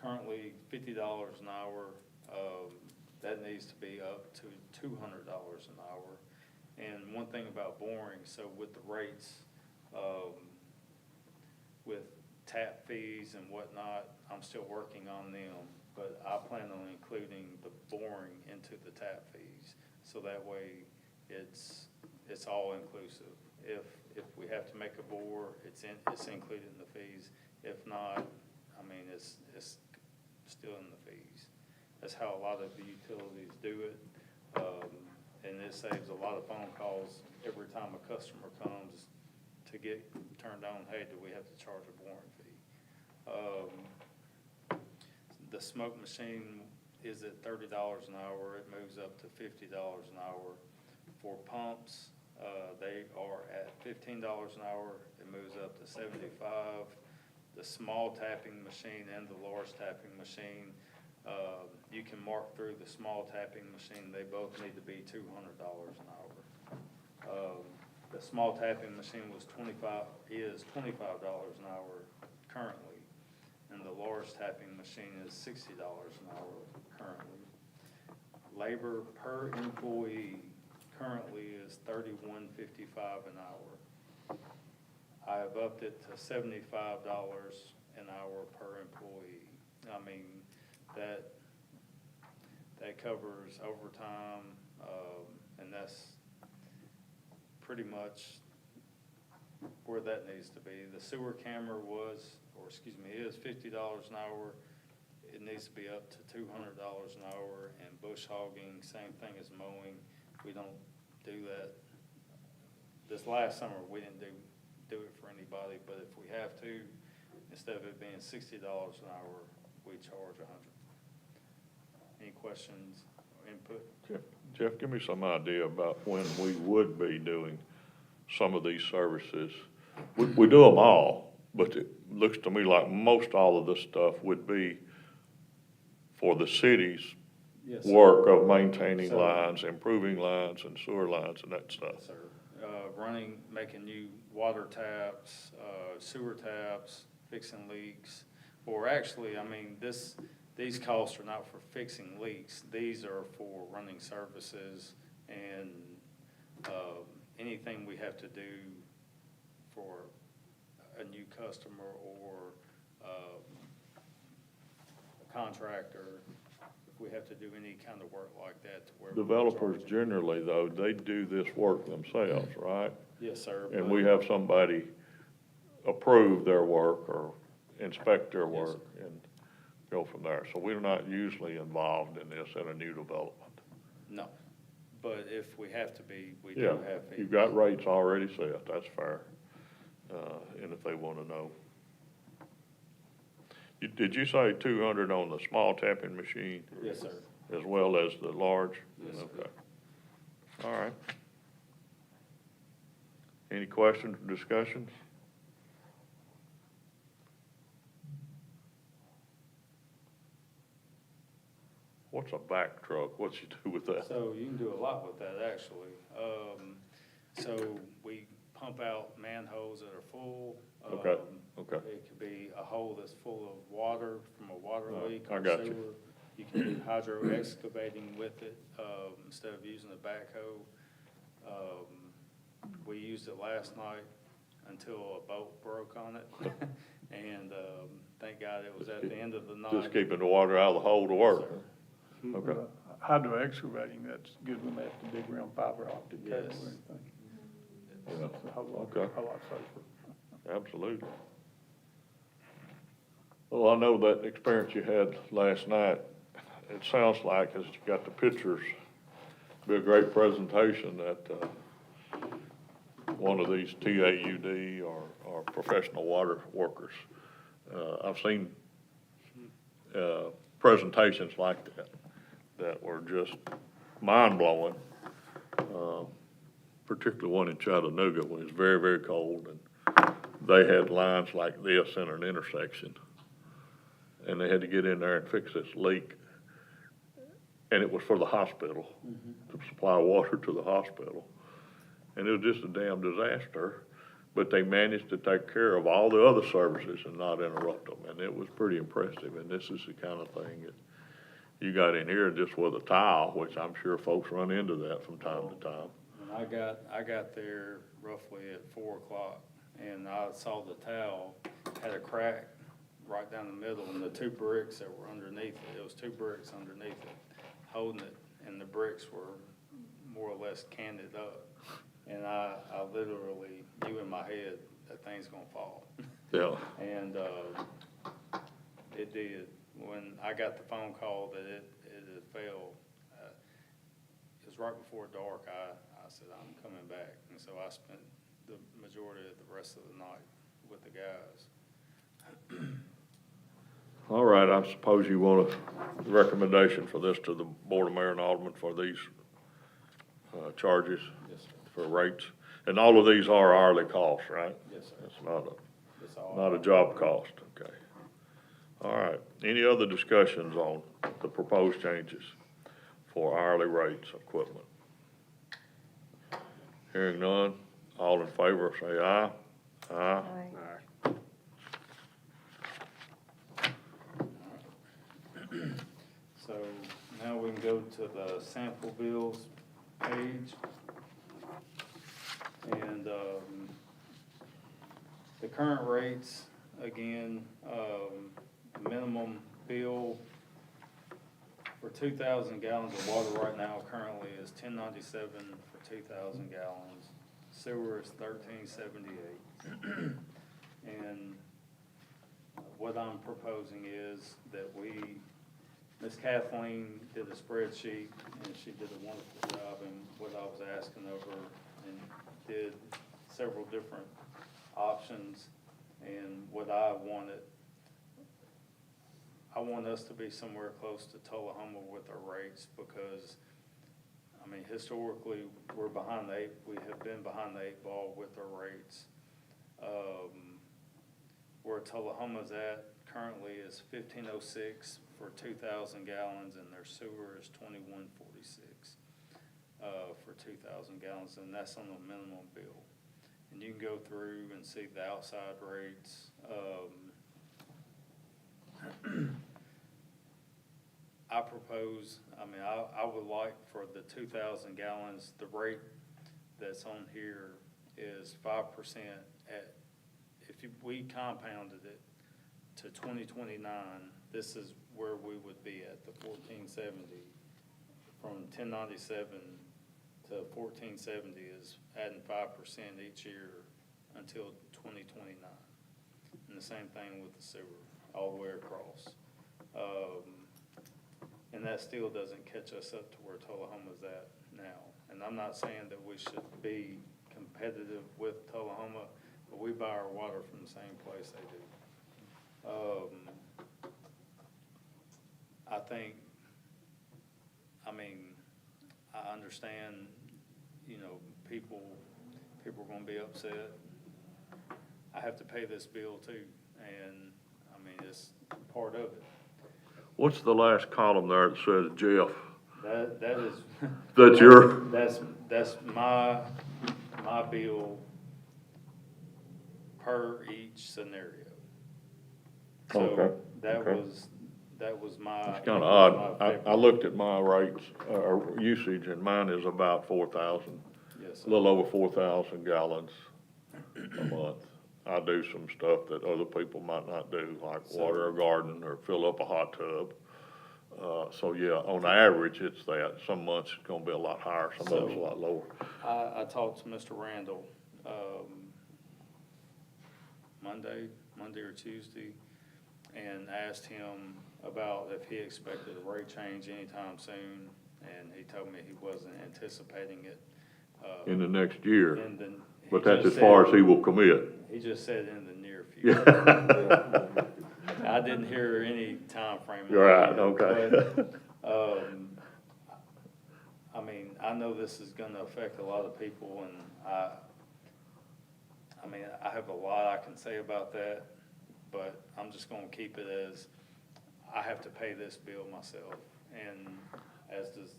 Speaker 4: currently $50 an hour. That needs to be up to $200 an hour. And one thing about boring, so with the rates, with tap fees and whatnot, I'm still working on them, but I plan on including the boring into the tap fees, so that way it's all inclusive. If we have to make a bore, it's included in the fees. If not, I mean, it's still in the fees. That's how a lot of the utilities do it. And it saves a lot of phone calls every time a customer comes to get turned on, hey, do we have to charge a boring fee? The smoke machine is at $30 an hour. It moves up to $50 an hour. For pumps, they are at $15 an hour. It moves up to $75. The small tapping machine and the large tapping machine, you can mark through the small tapping machine. They both need to be $200 an hour. The small tapping machine is $25 an hour currently, and the large tapping machine is $60 an hour currently. Labor per employee currently is $31.55 an hour. I have upped it to $75 an hour per employee. I mean, that covers overtime, and that's pretty much where that needs to be. The sewer camera is $50 an hour. It needs to be up to $200 an hour, and bush hogging, same thing as mowing. We don't do that. This last summer, we didn't do it for anybody, but if we have to, instead of it being $60 an hour, we charge $100. Any questions or input?
Speaker 1: Jeff, give me some idea about when we would be doing some of these services. We do them all, but it looks to me like most all of this stuff would be for the city's
Speaker 4: Yes, sir.
Speaker 1: work of maintaining
Speaker 4: So-
Speaker 1: lines, improving lines and sewer lines and that stuff.
Speaker 4: Yes, sir. Making new water taps, sewer taps, fixing leaks, or actually, I mean, these costs are not for fixing leaks. These are for running services and, anything we have to do for a new customer or, a contractor. If we have to do any kind of work like that to where. we're
Speaker 1: Developers
Speaker 4: charging.
Speaker 1: generally, though, they do this work themselves, right?
Speaker 4: Yes, sir.
Speaker 1: And
Speaker 4: but-
Speaker 1: we have somebody approve their work or inspect their
Speaker 4: Yes,
Speaker 1: work and go from there. So we're not usually involved in this in a new development.
Speaker 4: No, but if we have to be, we do
Speaker 1: Yeah,
Speaker 4: have fees.
Speaker 1: you've got rates already set, that's fair. And if they wanna know. Did you say 200 on the small tapping machine
Speaker 4: Yes, sir.
Speaker 1: as well as the large?
Speaker 4: Yes, sir.
Speaker 1: Okay. All right. Any questions or discussions? What's a back truck? What's you do with that?
Speaker 4: So you can do a lot with that, actually. So we pump out manholes that are full.
Speaker 1: Okay, okay.
Speaker 4: It could be a hole that's full of water from a water
Speaker 1: Right,
Speaker 4: leak
Speaker 1: I
Speaker 4: or
Speaker 1: got you.
Speaker 4: sewer. You can do hydro excavating with it, instead of using a backhoe. We used it last night until a boat broke on it. And, thank God it was at the end of the night.
Speaker 1: Just keeping the water out of the hole to work.
Speaker 4: Sir.
Speaker 1: Okay.
Speaker 7: Hydro excavating, that's good when they have to dig around fiber optic cable or
Speaker 4: Yes.
Speaker 7: anything.
Speaker 1: Yeah,
Speaker 7: It's a whole lot,
Speaker 1: okay.
Speaker 7: a lot safer.
Speaker 1: Absolutely. Well, I know that experience you had last night, it sounds like, as you got the pictures, be a great presentation that, one of these TAUD or professional water workers. I've seen, presentations like that were just mind-blowing. Particularly one in Chattanooga when it's very, very cold and they had lines like this in an intersection. And they had to get in there and fix this leak. And it was for the hospital, to supply water to the hospital. And it was just a damn disaster, but they managed to take care of all the other services and not interrupt them. And it was pretty impressive. And this is the kind of thing that you got in here just with a tile, which I'm sure folks run into that from time to time.
Speaker 4: And I got there roughly at 4 o'clock, and I saw the tile had a crack right down the middle, and the two bricks that were underneath it, it was two bricks underneath it, holding it, and the bricks were more or less canted up. And I literally knew in my head that thing's gonna fall.
Speaker 1: Yeah.
Speaker 4: And, it did. When I got the phone call that it had failed, it was right before dark, I said, I'm coming back. And so I spent the majority of the rest of the night with the guys.
Speaker 1: All right, I suppose you want a recommendation for this to the Board of Mayor and Alderman for these, charges
Speaker 4: Yes, sir.
Speaker 1: for rates? And all of these are hourly costs, right?
Speaker 4: Yes, sir.
Speaker 1: It's not
Speaker 4: That's all.
Speaker 1: not a job cost, okay. All right, any other discussions on the proposed changes for hourly rates of equipment? Hearing none, all in favor, say aye. Aye.
Speaker 4: So now we can go to the sample bills page. And, the current rates, again, minimum bill for 2,000 gallons of water right now currently is $10.97 for 2,000 gallons. Sewer is $13.78. And what I'm proposing is that Miss Kathleen did a spreadsheet, and she did a wonderful job in what I was asking of her, and did several different options. And what I wanted, I want us to be somewhere close to Tullahoma with our rates, because, I mean, historically, we have been behind the eight ball with our rates. Where Tullahoma's at currently is $15.06 for 2,000 gallons, and their sewer is $21.46 for 2,000 gallons, and that's on the minimum bill. And you can go through and see the outside rates. I propose, I would like for the 2,000 gallons, the rate that's on here is 5% at, we compounded it to 2029, this is where we would be at, the 1470. From 1097 to 1470 is adding 5% each year until 2029. And the same thing with the sewer, all the way across. And that still doesn't catch us up to where Tullahoma's at now. And I'm not saying that we should be competitive with Tullahoma, but we buy our water from the same place they do. I think, I understand, people are gonna be upset. I have to pay this bill too, and, it's part of it.
Speaker 1: What's the last column there that says Jeff?
Speaker 4: That is.
Speaker 1: That's your?
Speaker 4: That's my bill per each scenario.
Speaker 1: Okay,
Speaker 4: So that
Speaker 1: okay.
Speaker 4: was my.
Speaker 1: It's kinda odd. I looked at my rates, or usage, and mine is about 4,000,
Speaker 4: Yes,
Speaker 1: a
Speaker 4: sir.
Speaker 1: little over 4,000 gallons a month. I do some stuff that other people might not do, like water a garden or fill up a hot tub. So yeah, on average, it's that. Some months it's gonna be a lot higher, some months a lot lower.
Speaker 4: I talked to Mr. Randall, Monday or Tuesday, and asked him about if he expected a rate change anytime soon, and he told me he wasn't anticipating it.
Speaker 1: In the next year,
Speaker 4: he
Speaker 1: but that's
Speaker 4: just
Speaker 1: as far as
Speaker 4: said-
Speaker 1: he will commit.
Speaker 4: He just said in the near future. I didn't hear any timeframe. on
Speaker 1: Right,
Speaker 4: that,
Speaker 1: okay.
Speaker 4: but, I know this is gonna affect a lot of people, and I have a lot I can say about that, but I'm just gonna keep it as, I have to pay this bill myself, and as does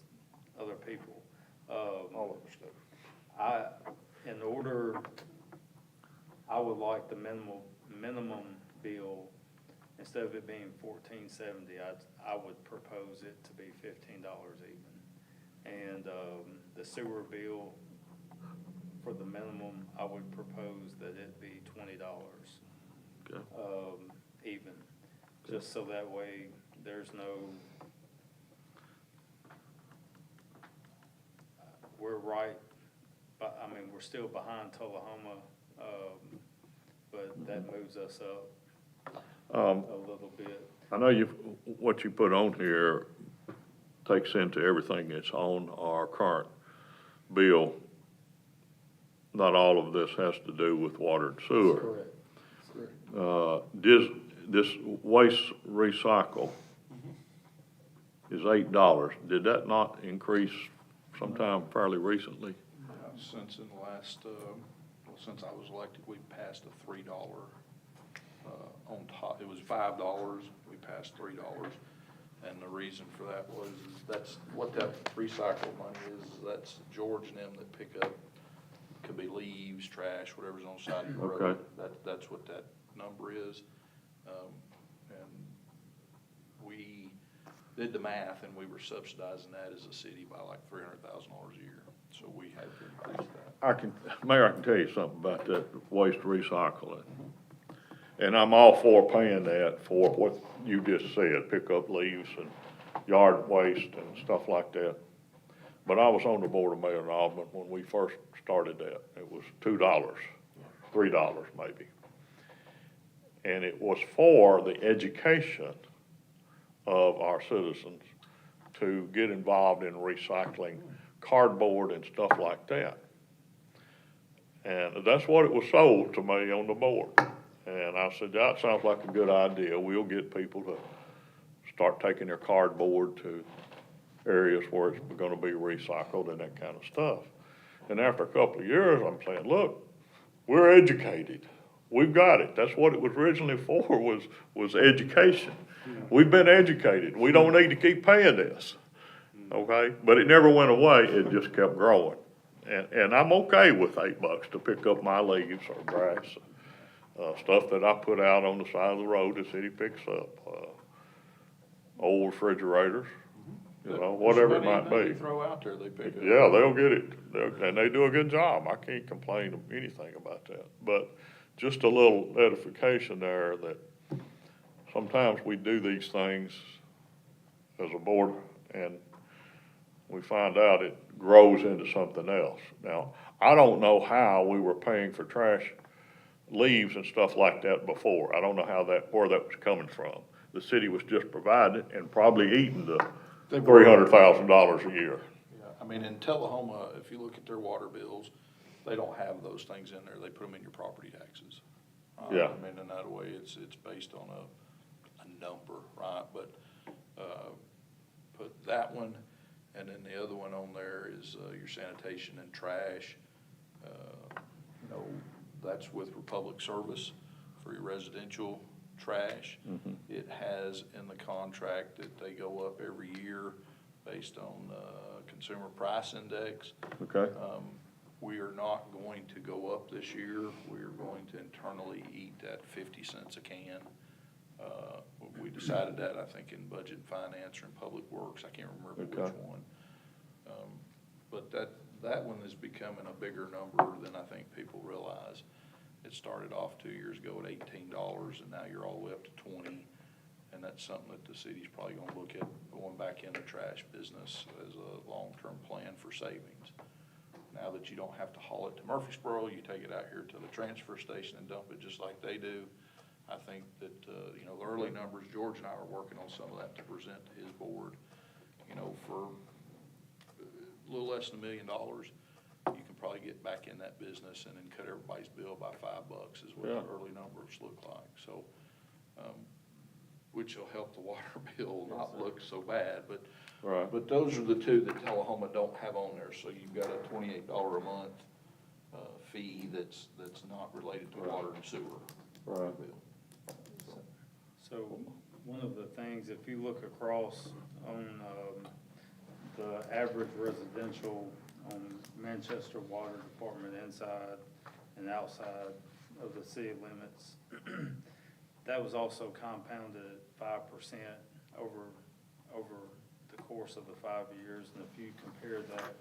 Speaker 4: other people.
Speaker 8: All of us do.
Speaker 4: I would like the minimum bill, instead of it being $14.70, I would propose it to be $15 even. And, the sewer bill, for the minimum, I would propose that it be $20.
Speaker 1: Okay.
Speaker 4: Even, just so that way there's no, we're right, but, I mean, we're still behind Tullahoma, but that moves us up a little bit.
Speaker 1: I know what you put on here takes into everything that's on our current bill. Not all of this has to do with water and sewer. This waste recycle is $8. Did that not increase sometime fairly recently?
Speaker 6: Since in the last, since I was elected, we passed a $3, on top, it was $5, we passed $3. And the reason for that was, is that's what that recycle money is, that's George and them that pick up, could be leaves, trash, whatever's on the side of the road.
Speaker 1: Okay.
Speaker 6: That's what that number is. And we did the math, and we were subsidizing that as a city by like $300,000 a year. So we had to increase that.
Speaker 1: Mayor, I can tell you something about that waste recycling. And I'm all for paying that for what you just said, pick up leaves and yard waste and stuff like that. But I was on the board of Mayor and Alderman when we first started that. It was $2, $3 maybe. And it was for the education of our citizens to get involved in recycling cardboard and stuff like that. And that's what it was sold to me on the board. And I said, that sounds like a good idea. We'll get people to start taking their cardboard to areas where it's gonna be recycled and that kind of stuff. And after a couple of years, I'm saying, look, we're educated. We've got it. That's what it was originally for, was education. We've been educated. We don't need to keep paying this, okay? But it never went away. It just kept growing. And I'm okay with $8 to pick up my leaves or grass, stuff that I put out on the side of the road, the city picks up, old refrigerators, you know, whatever it might
Speaker 6: Anything
Speaker 1: be.
Speaker 6: you throw out there, they pick up.
Speaker 1: Yeah, they'll get it, and they do a good job. I can't complain of anything about that. But just a little edification there that sometimes we do these things as a board and we find out it grows into something else. Now, I don't know how we were paying for trash, leaves and stuff like that before. I don't know where that was coming from. The city was just providing it and probably eating the $300,000 a year.
Speaker 6: Yeah, I mean, in Tullahoma, if you look at their water bills, they don't have those things in there. They put them in your property taxes.
Speaker 1: Yeah.
Speaker 6: I mean, in that way, it's based on a number, right? But, put that one, and then the other one on there is, your sanitation and trash. You know, that's with Republic Service for your residential trash. It has in the contract that they go up every year based on, consumer price index.
Speaker 1: Okay.
Speaker 6: We are not going to go up this year. We are going to internally eat that 50 cents a can. We decided that, I think, in Budget and Finance or in Public Works. I can't remember which one. But that one is becoming a bigger number than I think people realize. It started off 2 years ago at $18, and now you're all the way up to 20. And that's something that the city's probably gonna look at going back in the trash business as a long-term plan for savings. Now that you don't have to haul it to Murfreesboro, you take it out here to the transfer station and dump it just like they do. I think that, you know, the early numbers, George and I are working on some of that to present to his board. You know, for a little less than $1 million, you can probably get back in that business and then cut everybody's bill by $5 is what the early numbers look like. So, which will help the water bill not look so bad, but
Speaker 1: Right.
Speaker 6: but those are the two that Tullahoma don't have on there, so you've got a $28 a month, fee that's not related to water and sewer.
Speaker 1: Right.
Speaker 6: bill.
Speaker 4: So one of the things, if you look across on, the average residential on Manchester Water Department inside and outside of the city limits, that was also compounded at 5% over the course of the 5 years. And if you compare that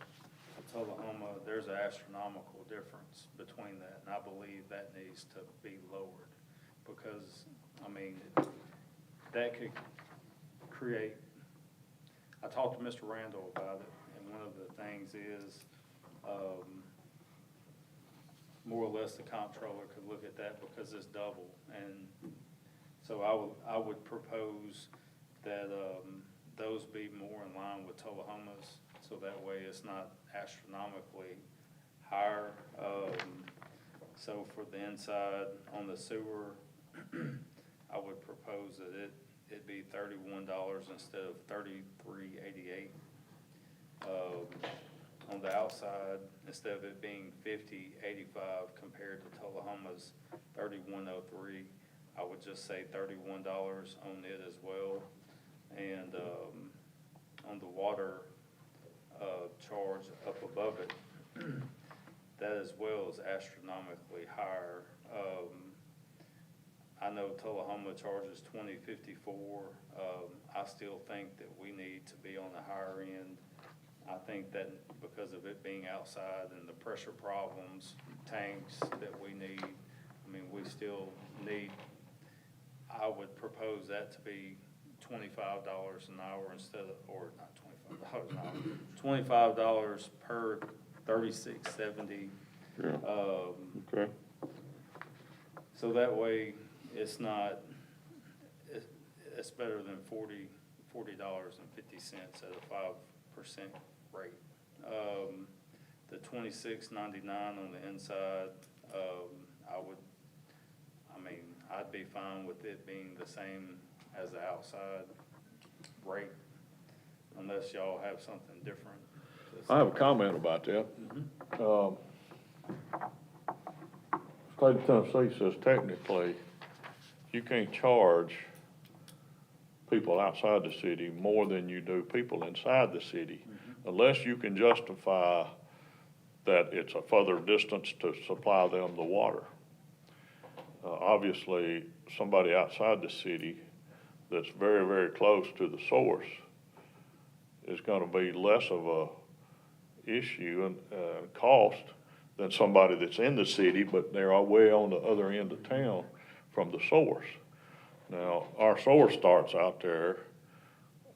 Speaker 4: Tullahoma, there's an astronomical difference between that, and I believe that needs to be lowered. Because, I mean, that could create, I talked to Mr. Randall about it, and one of the things is, more or less the comptroller could look at that because it's double. And so I would propose that, those be more in line with Tullahoma's, so that way it's not astronomically higher. So for the inside on the sewer, I would propose that it'd be $31 instead of $33.88. On the outside, instead of it being $50.85 compared to Tullahoma's $31.03, I would just say $31 on it as well. And on the water charge up above it, that as well is astronomically higher. I know Tullahoma charges $20.54. I still think that we need to be on the higher end. I think that because of it being outside and the pressure problems, tanks that we need, I mean, we still need, I would propose that to be $25 an hour instead of, or not $25 an hour, $25 per 3670.
Speaker 1: Yeah. Okay.
Speaker 4: So that way, it's not, it's better than $40.50 at a 5% rate. The $26.99 on the inside, I'd be fine with it being the same as the outside rate, unless y'all have something different.
Speaker 1: I have a comment about that. State of Tennessee says technically, you can't charge people outside the city more than you do people inside the city, unless you can justify that it's a further distance to supply them the water. Obviously, somebody outside the city that's very, very close to the source is gonna be less of a issue and cost than somebody that's in the city, but they're way on the other end of town from the source. Now, our source starts out there,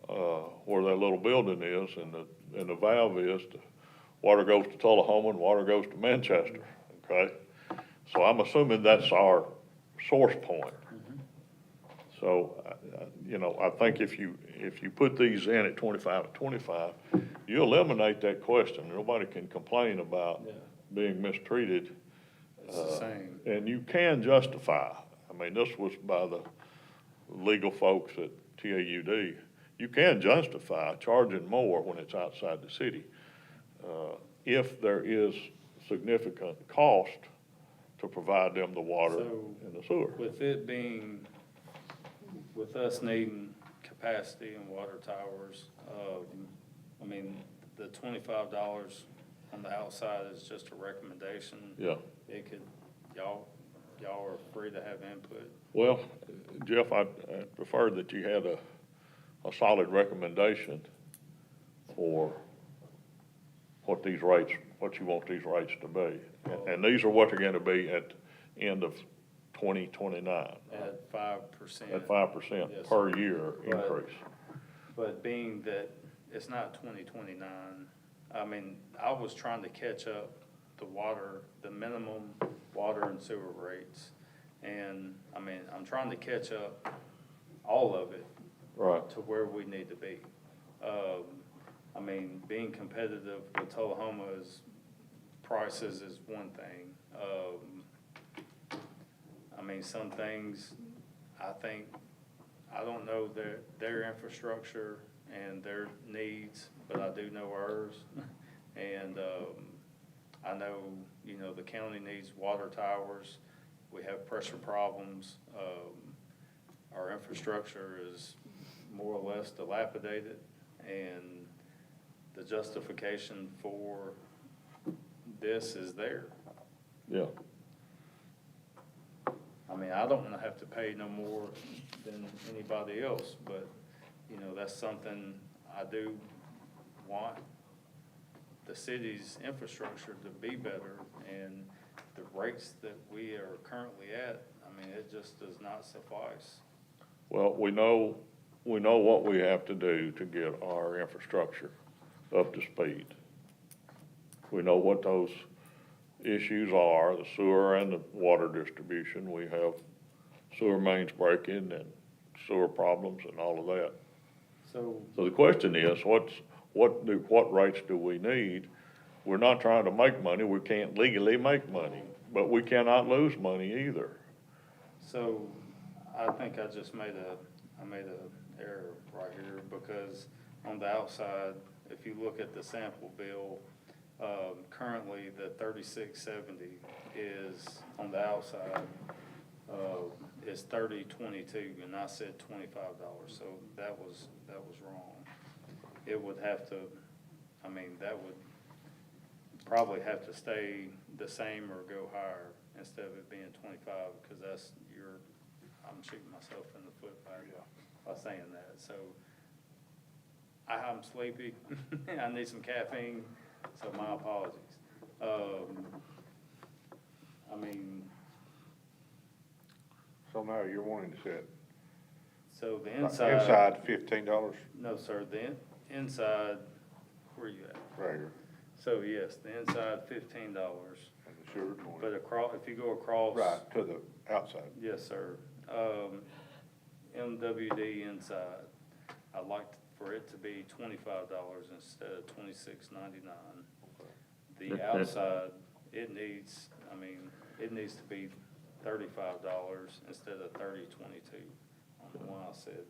Speaker 1: where that little building is, and the valve is, the water goes to Tullahoma and water goes to Manchester, okay? So I'm assuming that's our source point. So, I think if you put these in at 25, you eliminate that question. Nobody can complain about being mistreated.
Speaker 4: It's the same.
Speaker 1: And you can justify, this was by the legal folks at TAUD, you can justify charging more when it's outside the city, if there is significant cost to provide them the water and the sewer.
Speaker 4: With it being, with us needing capacity and water towers, the $25 on the outside is just a recommendation.
Speaker 1: Yeah.
Speaker 4: It could, y'all are free to have input.
Speaker 1: Well, Jeff, I prefer that you had a solid recommendation for what these rates, what you want these rates to be. And these are what they're gonna be at end of 2029.
Speaker 4: At 5%.
Speaker 1: At 5%
Speaker 4: Yes,
Speaker 1: per
Speaker 4: sir.
Speaker 1: year increase.
Speaker 4: But being that it's not 2029, I was trying to catch up the minimum water and sewer rates. And, I'm trying to catch up all of it.
Speaker 1: Right.
Speaker 4: To where we need to be. Being competitive with Tullahoma's prices is one thing. Some things, I don't know their infrastructure and their needs, but I do know ours. And, I know, the county needs water towers. We have pressure problems. Our infrastructure is more or less dilapidated, and the justification for this is there.
Speaker 1: Yeah.
Speaker 4: I don't wanna have to pay no more than anybody else, but, that's something I do want. the city's infrastructure to be better, and the rates that we are currently at, I mean, it just does not suffice.
Speaker 1: Well, we know what we have to do to get our infrastructure up to speed. We know what those issues are, the sewer and the water distribution. We have sewer mains breaking and sewer problems and all of that.
Speaker 4: So,
Speaker 1: So the question is, what rates do we need? We're not trying to make money, we can't legally make money, but we cannot lose money either.
Speaker 4: so I think I just made a error right here, because on the outside, if you look at the sample bill, currently the 3670 is on the outside, is 3022, and I said $25, so that was wrong. It would have to, I mean, that would probably have to stay the same or go higher instead of it being 25, because I'm shooting myself in the foot by saying that, so I'm sleepy, I need some caffeine, so my apologies. I mean,
Speaker 8: So now you're wanting to set
Speaker 4: so the
Speaker 8: inside $15
Speaker 4: no, sir, inside, where you at?
Speaker 8: right here,
Speaker 4: So yes, the inside $15,
Speaker 8: and the sewer 20.
Speaker 4: but if you go across.
Speaker 8: Right, to the outside.
Speaker 4: Yes, sir. MWD inside, I'd like for it to be $25 instead of $26.99. The outside, it needs to be $35 instead of $30.22. On the one I said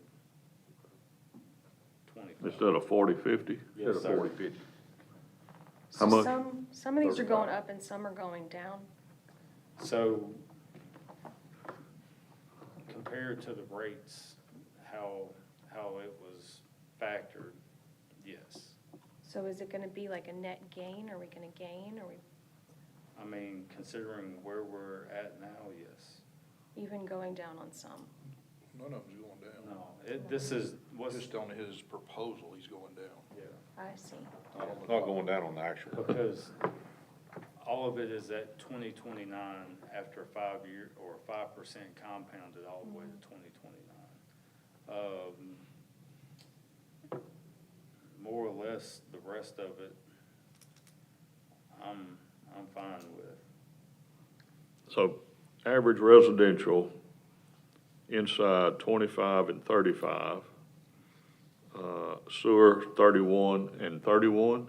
Speaker 4: 25.
Speaker 1: Instead of 40-50?
Speaker 4: Yes, sir.
Speaker 1: How
Speaker 2: So
Speaker 1: much?
Speaker 2: some of these are going up and some are going down.
Speaker 4: So, compared to the rates, how it was factored, yes.
Speaker 2: So is it gonna be like a net gain? Are we gonna gain? Are we
Speaker 4: I mean, considering where we're at now, yes.
Speaker 2: even going down on some?
Speaker 6: None of them's going down.
Speaker 4: No, this is what's,
Speaker 6: Just on his proposal, he's going down.
Speaker 4: yeah,
Speaker 2: I see.
Speaker 8: Not going down on the actual.
Speaker 4: because all of it is at 2029 after 5 year, or 5% compounded all the way to 2029. More or less, the rest of it, I'm fine with.
Speaker 1: So, average residential, inside 25 and 35, sewer 31 and 31,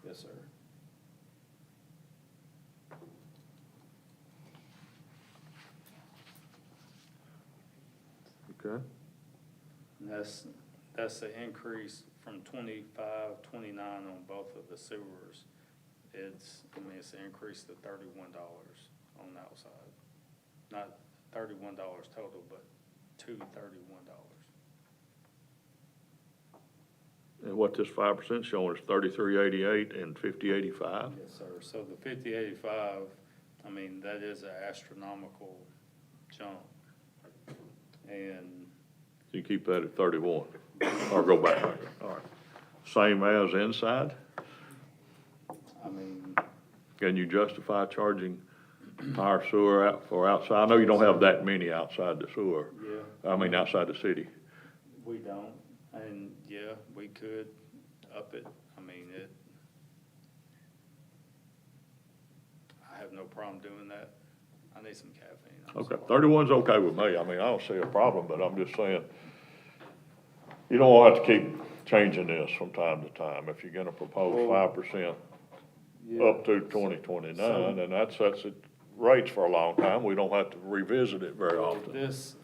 Speaker 4: Yes, sir.
Speaker 1: okay?
Speaker 4: And that's the increase from 25, 29 on both of the sewers. It's an increase to $31 on the outside. Not $31 total, but to $31.
Speaker 1: And what this 5% showing is 3388 and 5085.
Speaker 4: Yes, sir. So the 5085, that is an astronomical jump. And
Speaker 1: So you keep that at 31, or go back, all right. Same as inside? Can you justify charging higher sewer out for outside? I know you don't have that many outside the sewer,
Speaker 4: yeah,
Speaker 1: outside the city.
Speaker 4: we don't. And yeah, we could up it. I have no problem doing that. I need some caffeine. I'm
Speaker 1: Okay,
Speaker 4: sorry.
Speaker 1: 31's okay with me, I don't see a problem, but I'm just saying, you don't have to keep changing this from time to time. If you're gonna propose
Speaker 4: Well,
Speaker 1: 5%
Speaker 4: Yeah.
Speaker 1: up to 2029, and that sets it rates for a long time, we don't have to revisit it very often.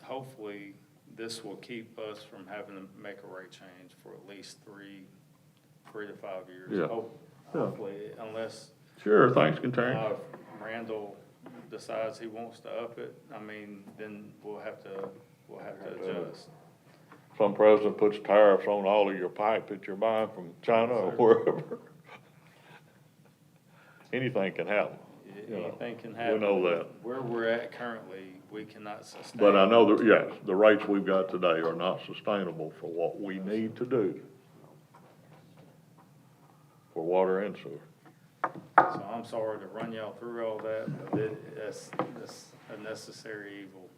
Speaker 4: Hopefully, this will keep us from having to make a rate change for at least 3 to 5 years.
Speaker 1: Yeah.
Speaker 4: Hopefully, unless
Speaker 1: Sure, things can change.
Speaker 4: Randall decides he wants to up it, then we'll have to adjust.
Speaker 1: Some president puts tariffs on all of your pipe that you're buying from China or wherever. Anything can happen. you know.
Speaker 4: Anything can happen.
Speaker 1: We know that.
Speaker 4: Where we're at currently, we cannot sustain.
Speaker 1: But I know that, yes, the rates we've got today are not sustainable for what we need to do. for water and sewer.
Speaker 4: So I'm sorry to run y'all through all that, but that's a necessary evil.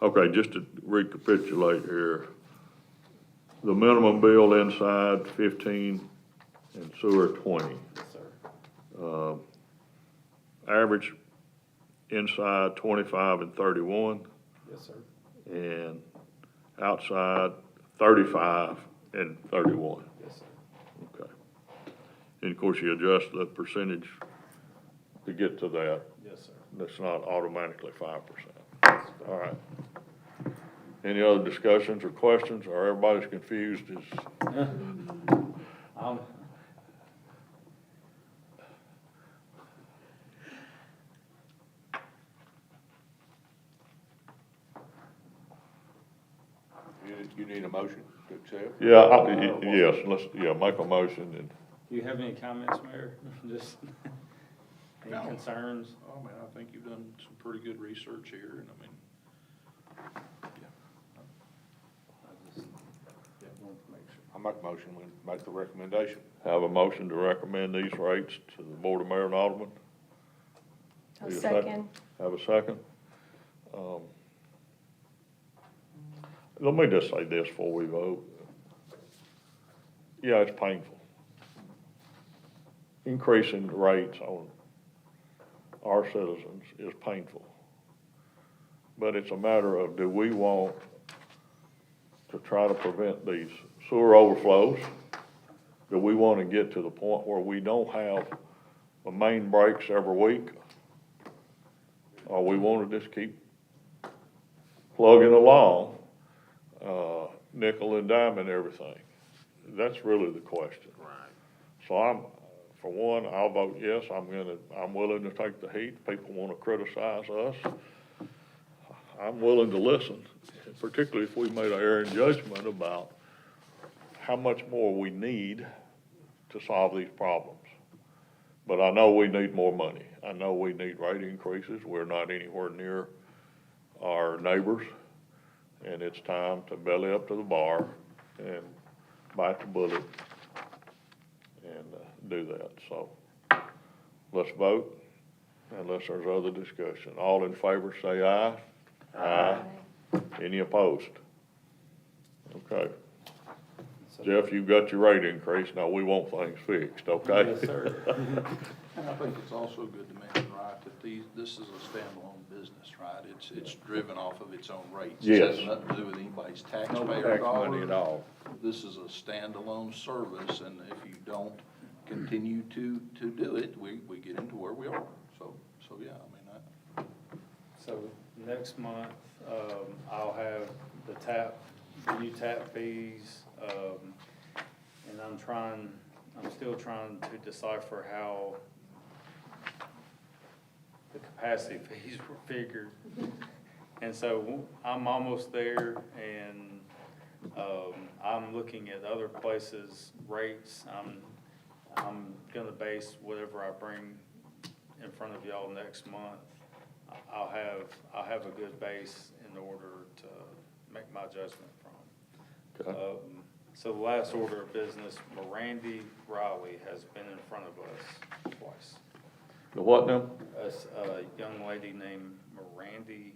Speaker 1: Okay, just to recapitulate here, the minimum bill inside 15 and sewer 20.
Speaker 4: Yes, sir.
Speaker 1: Average inside 25 and 31,
Speaker 4: Yes, sir.
Speaker 1: and outside 35 and 31.
Speaker 4: Yes, sir.
Speaker 1: Okay. And of course, you adjust the percentage to get to that.
Speaker 4: Yes, sir.
Speaker 1: That's not automatically 5%. All right. Any other discussions or questions, or everybody's confused as,
Speaker 8: You need a motion to accept?
Speaker 1: yes, make a motion and,
Speaker 4: Do you have any comments, Mayor? Just
Speaker 6: No.
Speaker 4: any concerns?
Speaker 6: Oh, man, I think you've done some pretty good research here, and I mean,
Speaker 4: I just wanted to make sure.
Speaker 8: I make a motion, we make the recommendation.
Speaker 1: have a motion to recommend these rates to the Board of Mayor and Aldermen.
Speaker 2: I'll
Speaker 1: Need a
Speaker 2: second.
Speaker 1: Have a second? Let me just say this before we vote. Yeah, it's painful. Increasing the rates on our citizens is painful. But it's a matter of, do we want to try to prevent these sewer overflows? Do we want to get to the point where we don't have the main breaks every week? Or we want to just keep plugging along, nickel and diming everything? That's really the question.
Speaker 8: Right.
Speaker 1: So for one, I'll vote yes. I'm willing to take the heat. People want to criticize us. I'm willing to listen, particularly if we made an erring judgment about how much more we need to solve these problems. But I know we need more money. I know we need rate increases. We're not anywhere near our neighbors. And it's time to belly up to the bar and bite the bullet and do that. So let's vote unless there's other discussion. All in favor, say aye. Aye. Any opposed? Okay. Jeff, you've got your rate increase. Now we want things fixed, okay?
Speaker 4: Yes, sir.
Speaker 6: and I think it's also good to mention, right, that this is a standalone business, right? It's driven off of its own rates.
Speaker 1: Yes.
Speaker 6: It has nothing to do with anybody's
Speaker 8: No
Speaker 6: taxpayer
Speaker 8: tax
Speaker 6: dollar.
Speaker 8: money at all.
Speaker 6: This is a standalone service, and if you don't continue to do it, we get into where we are. So yeah, I mean,
Speaker 4: So next month, I'll have the new tap fees, and I'm still trying to decipher how the capacity fees were figured. And so I'm almost there, and, I'm looking at other places' rates. I'm gonna base whatever I bring in front of y'all next month. I'll have a good base in order to make my judgment from.
Speaker 1: Okay.
Speaker 4: So the last order of business, Mirandy Riley has been in front of us twice.
Speaker 1: The what now?
Speaker 4: That's a young lady named Mirandy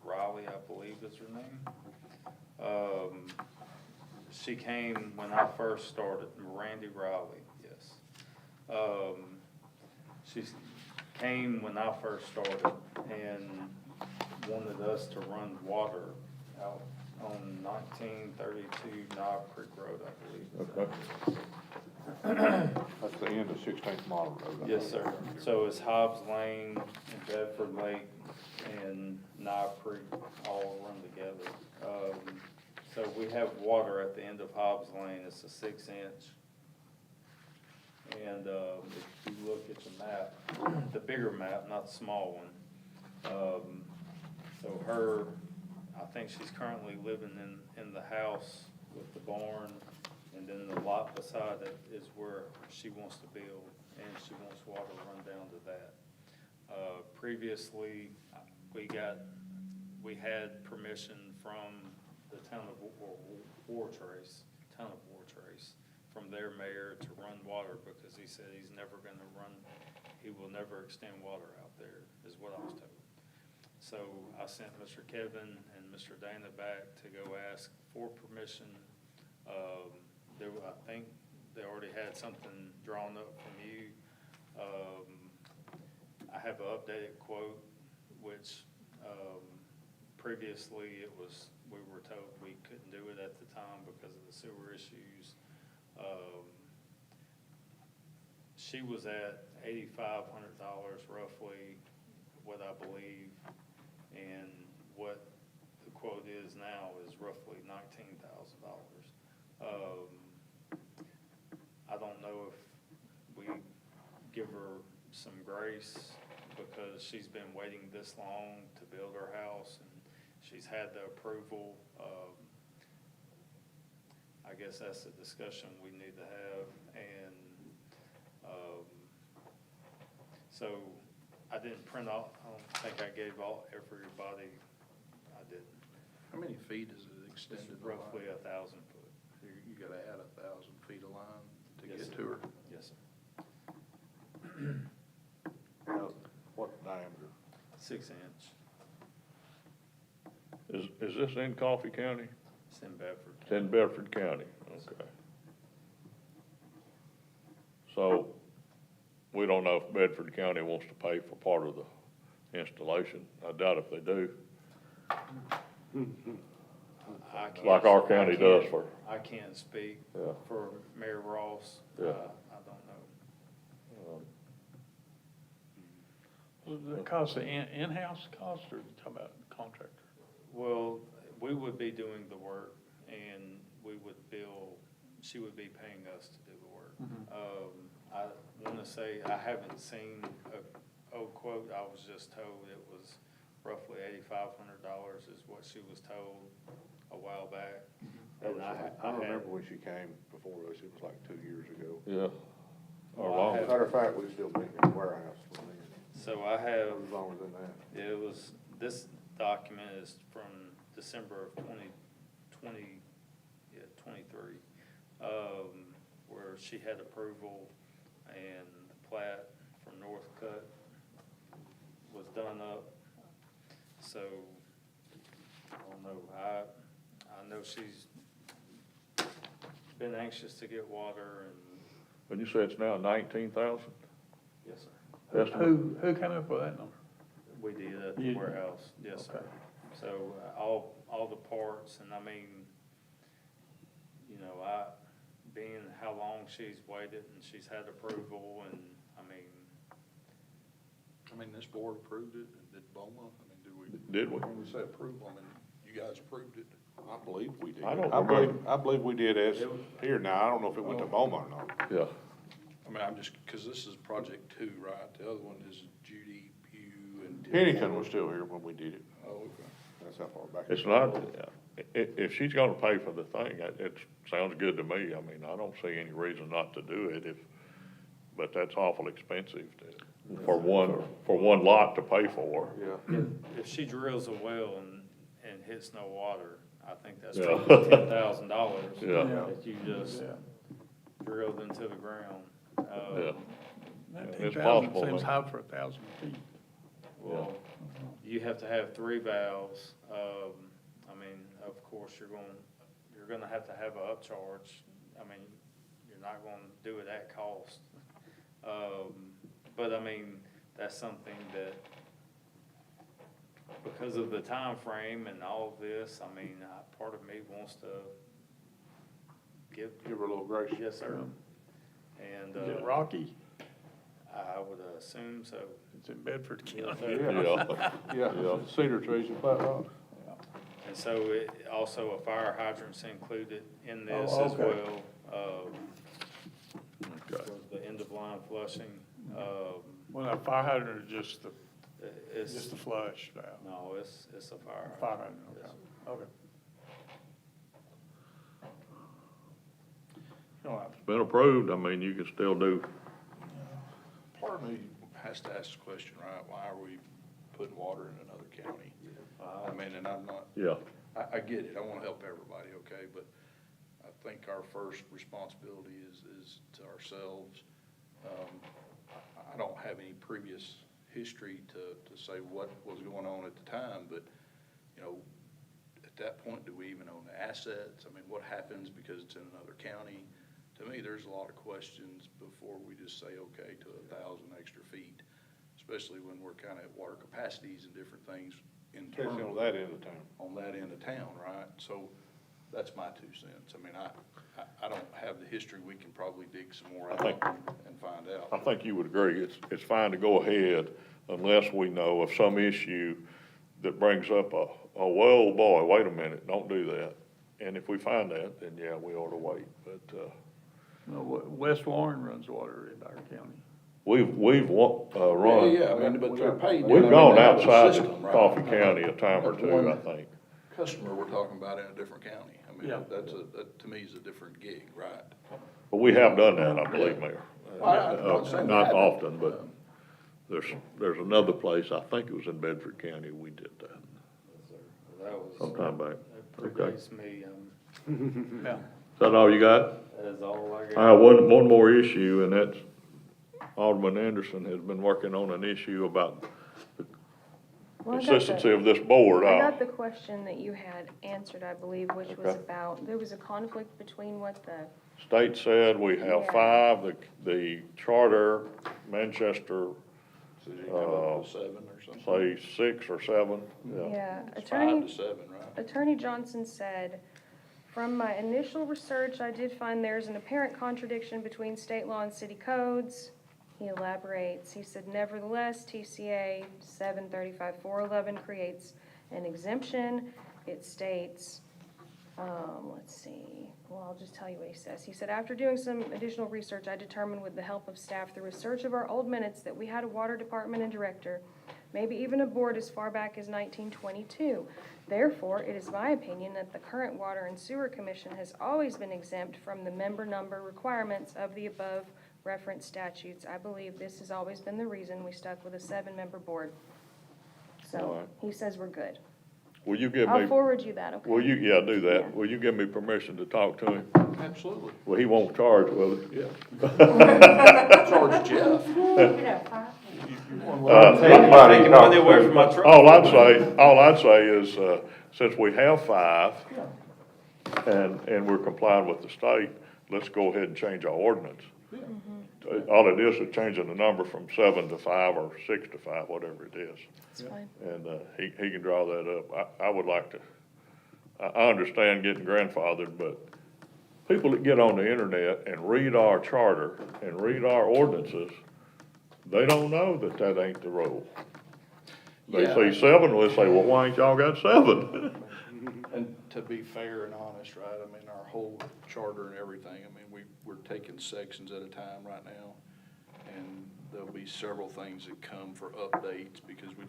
Speaker 4: Riley, I believe is her name. She came when I first started, Mirandy Riley, yes. She came when I first started and wanted us to run water out on 1932 Knob Creek Road, I believe.
Speaker 1: Okay.
Speaker 8: That's the end of 16th Model Road.
Speaker 4: Yes, sir. So it's Hobbs Lane and Bedford Lake and Knob Creek all run together. So we have water at the end of Hobbs Lane. It's a 6-inch. And, if you look at the map, the bigger map, not the small one. So I think she's currently living in the house with the barn, and then the lot beside it is where she wants to build, and she wants water run down to that. Previously, we had permission from the town of Wartrace, from their mayor to run water, because he said he will never extend water out there, is what I was told. So I sent Mr. Kevin and Mr. Dana back to go ask for permission. I think they already had something drawn up from you. I have an updated quote, which, previously we were told we couldn't do it at the time because of the sewer issues. She was at $8,500 roughly, what I believe, and what the quote is now is roughly $19,000. I don't know if we give her some grace because she's been waiting this long to build her house and she's had the approval. I guess that's the discussion we need to have, and so I didn't print off, I don't think I gave everybody, I didn't.
Speaker 6: How many feet is it
Speaker 4: It's
Speaker 6: extended? the
Speaker 4: roughly
Speaker 6: line?
Speaker 4: 1,000 foot.
Speaker 6: You gotta add 1,000 feet of line to
Speaker 4: Yes,
Speaker 6: get
Speaker 4: sir.
Speaker 6: to her?
Speaker 4: Yes, sir.
Speaker 8: What diameter?
Speaker 4: 6 inch.
Speaker 1: Is this in Coffee County?
Speaker 4: It's in Bedford.
Speaker 1: It's in Bedford County, okay. So, we don't know if Bedford County wants to pay for part of the installation. I doubt if they do,
Speaker 4: I can't-
Speaker 1: like our county
Speaker 4: I
Speaker 1: does
Speaker 4: can't-
Speaker 1: for,
Speaker 4: I can't speak
Speaker 1: Yeah.
Speaker 4: for Mayor Ross.
Speaker 1: Yeah.
Speaker 4: I don't know.
Speaker 7: Was the cost of in-house cost, or you talking about contractor?
Speaker 4: Well, we would be doing the work and we would bill, she would be paying us to do the work. I wanna say, I haven't seen a old quote, I was just told it was roughly $8,500 is what she was told a while back.
Speaker 8: That was
Speaker 4: And
Speaker 8: like, I remember when she came before us, it was like 2 years ago.
Speaker 1: yeah. Or
Speaker 4: Well, I
Speaker 1: longer.
Speaker 4: have-
Speaker 8: Matter of fact, we was still being in the warehouse when then.
Speaker 4: So I
Speaker 8: It
Speaker 4: have,
Speaker 8: was longer than that.
Speaker 4: it was, this document is from December of 23, where she had approval and the plat from Northcutt was done up. So, I don't know, I know she's been anxious to get water and,
Speaker 1: When you say it's now 19,000?
Speaker 4: yes, sir.
Speaker 7: Who came up with that number?
Speaker 4: We did at the
Speaker 7: You-
Speaker 4: warehouse, yes, sir.
Speaker 7: Okay.
Speaker 4: So, all the parts, and I mean, you know, being how long she's waited and she's had approval, and, I mean,
Speaker 6: I mean, this board approved it, and did BOMA, I mean,
Speaker 1: Did we?
Speaker 6: when we say approval, I mean, you guys approved it.
Speaker 8: I believe we did.
Speaker 1: I don't
Speaker 8: I believe we did as here now. I don't know if it went to Boma or not.
Speaker 1: Yeah.
Speaker 6: I mean, I'm just, cause this is project 2, right? The other one is Judy Pugh and.
Speaker 8: Pennington was still here when we did it.
Speaker 6: Oh, okay.
Speaker 8: That's how far back.
Speaker 1: It's not, if she's gonna pay for the thing, it sounds good to me. I mean, I don't see any reason not to do it but that's awful expensive for one lot to pay for.
Speaker 8: Yeah.
Speaker 4: if she drills a well and hits no water, I think that's
Speaker 1: Yeah.
Speaker 4: probably $10,000
Speaker 1: Yeah.
Speaker 4: that you just
Speaker 7: Yeah.
Speaker 4: drilled into the ground.
Speaker 1: Yeah. It's
Speaker 7: 19,000
Speaker 1: possible,
Speaker 7: seems
Speaker 1: though.
Speaker 7: high for 1,000 feet.
Speaker 4: Well, you have to have 3 valves. I mean, of course, you're gonna have to have an upcharge. I mean, you're not gonna do it at cost. But I mean, that's something that, because of the time frame and all of this, I mean, part of me wants to give,
Speaker 8: Give her a little grace.
Speaker 4: yes, sir. And,
Speaker 7: Is it Rocky?
Speaker 4: I would assume so.
Speaker 7: It's in Bedford County.
Speaker 1: Yeah.
Speaker 8: Yeah, cedar trees and flat rock.
Speaker 4: And so it, also a fire hydrant's included in this
Speaker 7: Oh,
Speaker 4: as
Speaker 7: okay.
Speaker 4: well,
Speaker 1: Okay.
Speaker 4: for the end of line flushing.
Speaker 7: Well, a fire hydrant is just the
Speaker 4: It's,
Speaker 7: flush valve.
Speaker 4: no, it's a fire
Speaker 7: Fire
Speaker 4: hydrant.
Speaker 7: hydrant,
Speaker 4: Yes,
Speaker 7: okay. Okay. You know,
Speaker 1: It's been approved, I mean, you can still do,
Speaker 6: Part of me has to ask the question, right, why are we putting water in another county? I mean, and I'm not,
Speaker 1: yeah.
Speaker 6: I get it, I wanna help everybody, okay, but I think our first responsibility is to ourselves. I don't have any previous history to say what was going on at the time, but, you know, at that point, do we even own the assets? I mean, what happens because it's in another county? To me, there's a lot of questions before we just say, okay, to 1,000 extra feet, especially when we're kind of at water capacities and different things
Speaker 8: Especially
Speaker 6: internally.
Speaker 8: on that end of town.
Speaker 6: On that end of town, right? So that's my 2 cents. I mean, I don't have the history. We can probably dig some more out and find
Speaker 1: I
Speaker 6: out.
Speaker 1: think you would agree, it's fine to go ahead unless we know of some issue that brings up well, boy, wait a minute, don't do that. And if we find that, then yeah, we ought to wait, but,
Speaker 7: No, West Warren runs water in our county.
Speaker 1: we've run,
Speaker 6: Yeah, I mean, but they're paid.
Speaker 1: we've
Speaker 6: I mean,
Speaker 1: gone
Speaker 6: they have a
Speaker 1: outside the
Speaker 6: system, right?
Speaker 1: Coffee County a time or
Speaker 6: That's
Speaker 1: two,
Speaker 6: one
Speaker 1: I think.
Speaker 6: Customer we're talking about in a different county. I mean,
Speaker 7: Yeah.
Speaker 6: that to me is a different gig, right?
Speaker 1: But we have done that, I believe, Mayor.
Speaker 6: I'm not saying we
Speaker 1: Not
Speaker 6: haven't.
Speaker 1: often, but there's another place, I think it was in Bedford County, we did that
Speaker 4: That was,
Speaker 1: sometime back.
Speaker 4: that predates me,
Speaker 7: Yeah.
Speaker 1: Is that all you got?
Speaker 4: that is all I got.
Speaker 1: I have one more issue, and that's Alderman Anderson has been working on an issue about the
Speaker 2: Well, I got
Speaker 1: consistency of this board.
Speaker 2: I got the question that you had answered, I believe, which was
Speaker 1: Okay.
Speaker 2: about, there was a conflict between what the,
Speaker 1: State said we have
Speaker 2: Yeah.
Speaker 1: 5, the charter, Manchester,
Speaker 6: So you come up with 7 or something?
Speaker 1: say 6 or 7, yeah.
Speaker 2: yeah,
Speaker 6: It's
Speaker 2: Attorney.
Speaker 6: 5 to 7, right?
Speaker 2: Attorney Johnson said, "From my initial research, I did find there's an apparent contradiction between state law and city codes." He elaborates, he said, "Nevertheless, TCA 735-411 creates an exemption. It states, let's see, well, I'll just tell you what he says. He said, after doing some additional research, I determined with the help of staff through a search of our old minutes that we had a water department and director, maybe even a board as far back as 1922. Therefore, it is my opinion that the current Water and Sewer Commission has always been exempt from the member number requirements of the above referenced statutes. I believe this has always been the reason we stuck with a 7-member board."
Speaker 1: All
Speaker 2: So,
Speaker 1: right.
Speaker 2: he says we're good.
Speaker 1: Will you give
Speaker 2: I'll
Speaker 1: me,
Speaker 2: forward you that, okay?
Speaker 1: will you, yeah, do
Speaker 2: Yeah.
Speaker 1: that. Will you give me permission to talk to him?
Speaker 6: Absolutely.
Speaker 1: Well, he won't charge, will he? Yeah.
Speaker 6: Charge Jeff.
Speaker 4: Taking money away from my truck.
Speaker 1: All I'd say is, since we have 5, and we're complying with the state, let's go ahead and change our ordinance. All it is changing the number from 7 to 5 or 6 to 5, whatever it is.
Speaker 2: It's fine.
Speaker 1: And, he can draw that up. I would like to, I understand getting grandfathered, but people that get on the internet and read our charter and read our ordinances, they don't know that ain't the rule. They
Speaker 6: Yeah.
Speaker 1: see 7, we'll say, well, why ain't y'all got 7?
Speaker 6: And to be fair and honest, right, I mean, our whole charter and everything, I mean, we're taking sections at a time right now. And there'll be several things that come for updates because we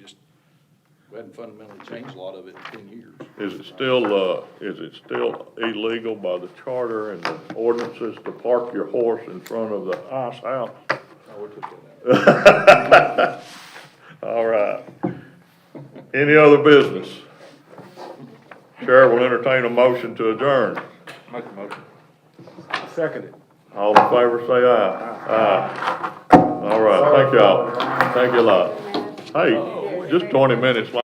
Speaker 6: hadn't fundamentally changed a lot of it in 10 years.
Speaker 1: Is it still illegal by the charter and the ordinances to park your horse in front of the ice house?
Speaker 6: Oh, we took that out.
Speaker 1: All right. Any other business? Chair will entertain a motion to adjourn.
Speaker 8: Make a motion. Second it.
Speaker 1: All in favor, say aye. Aye. All right, thank y'all. Thank you a lot. Hey, just 20 minutes late.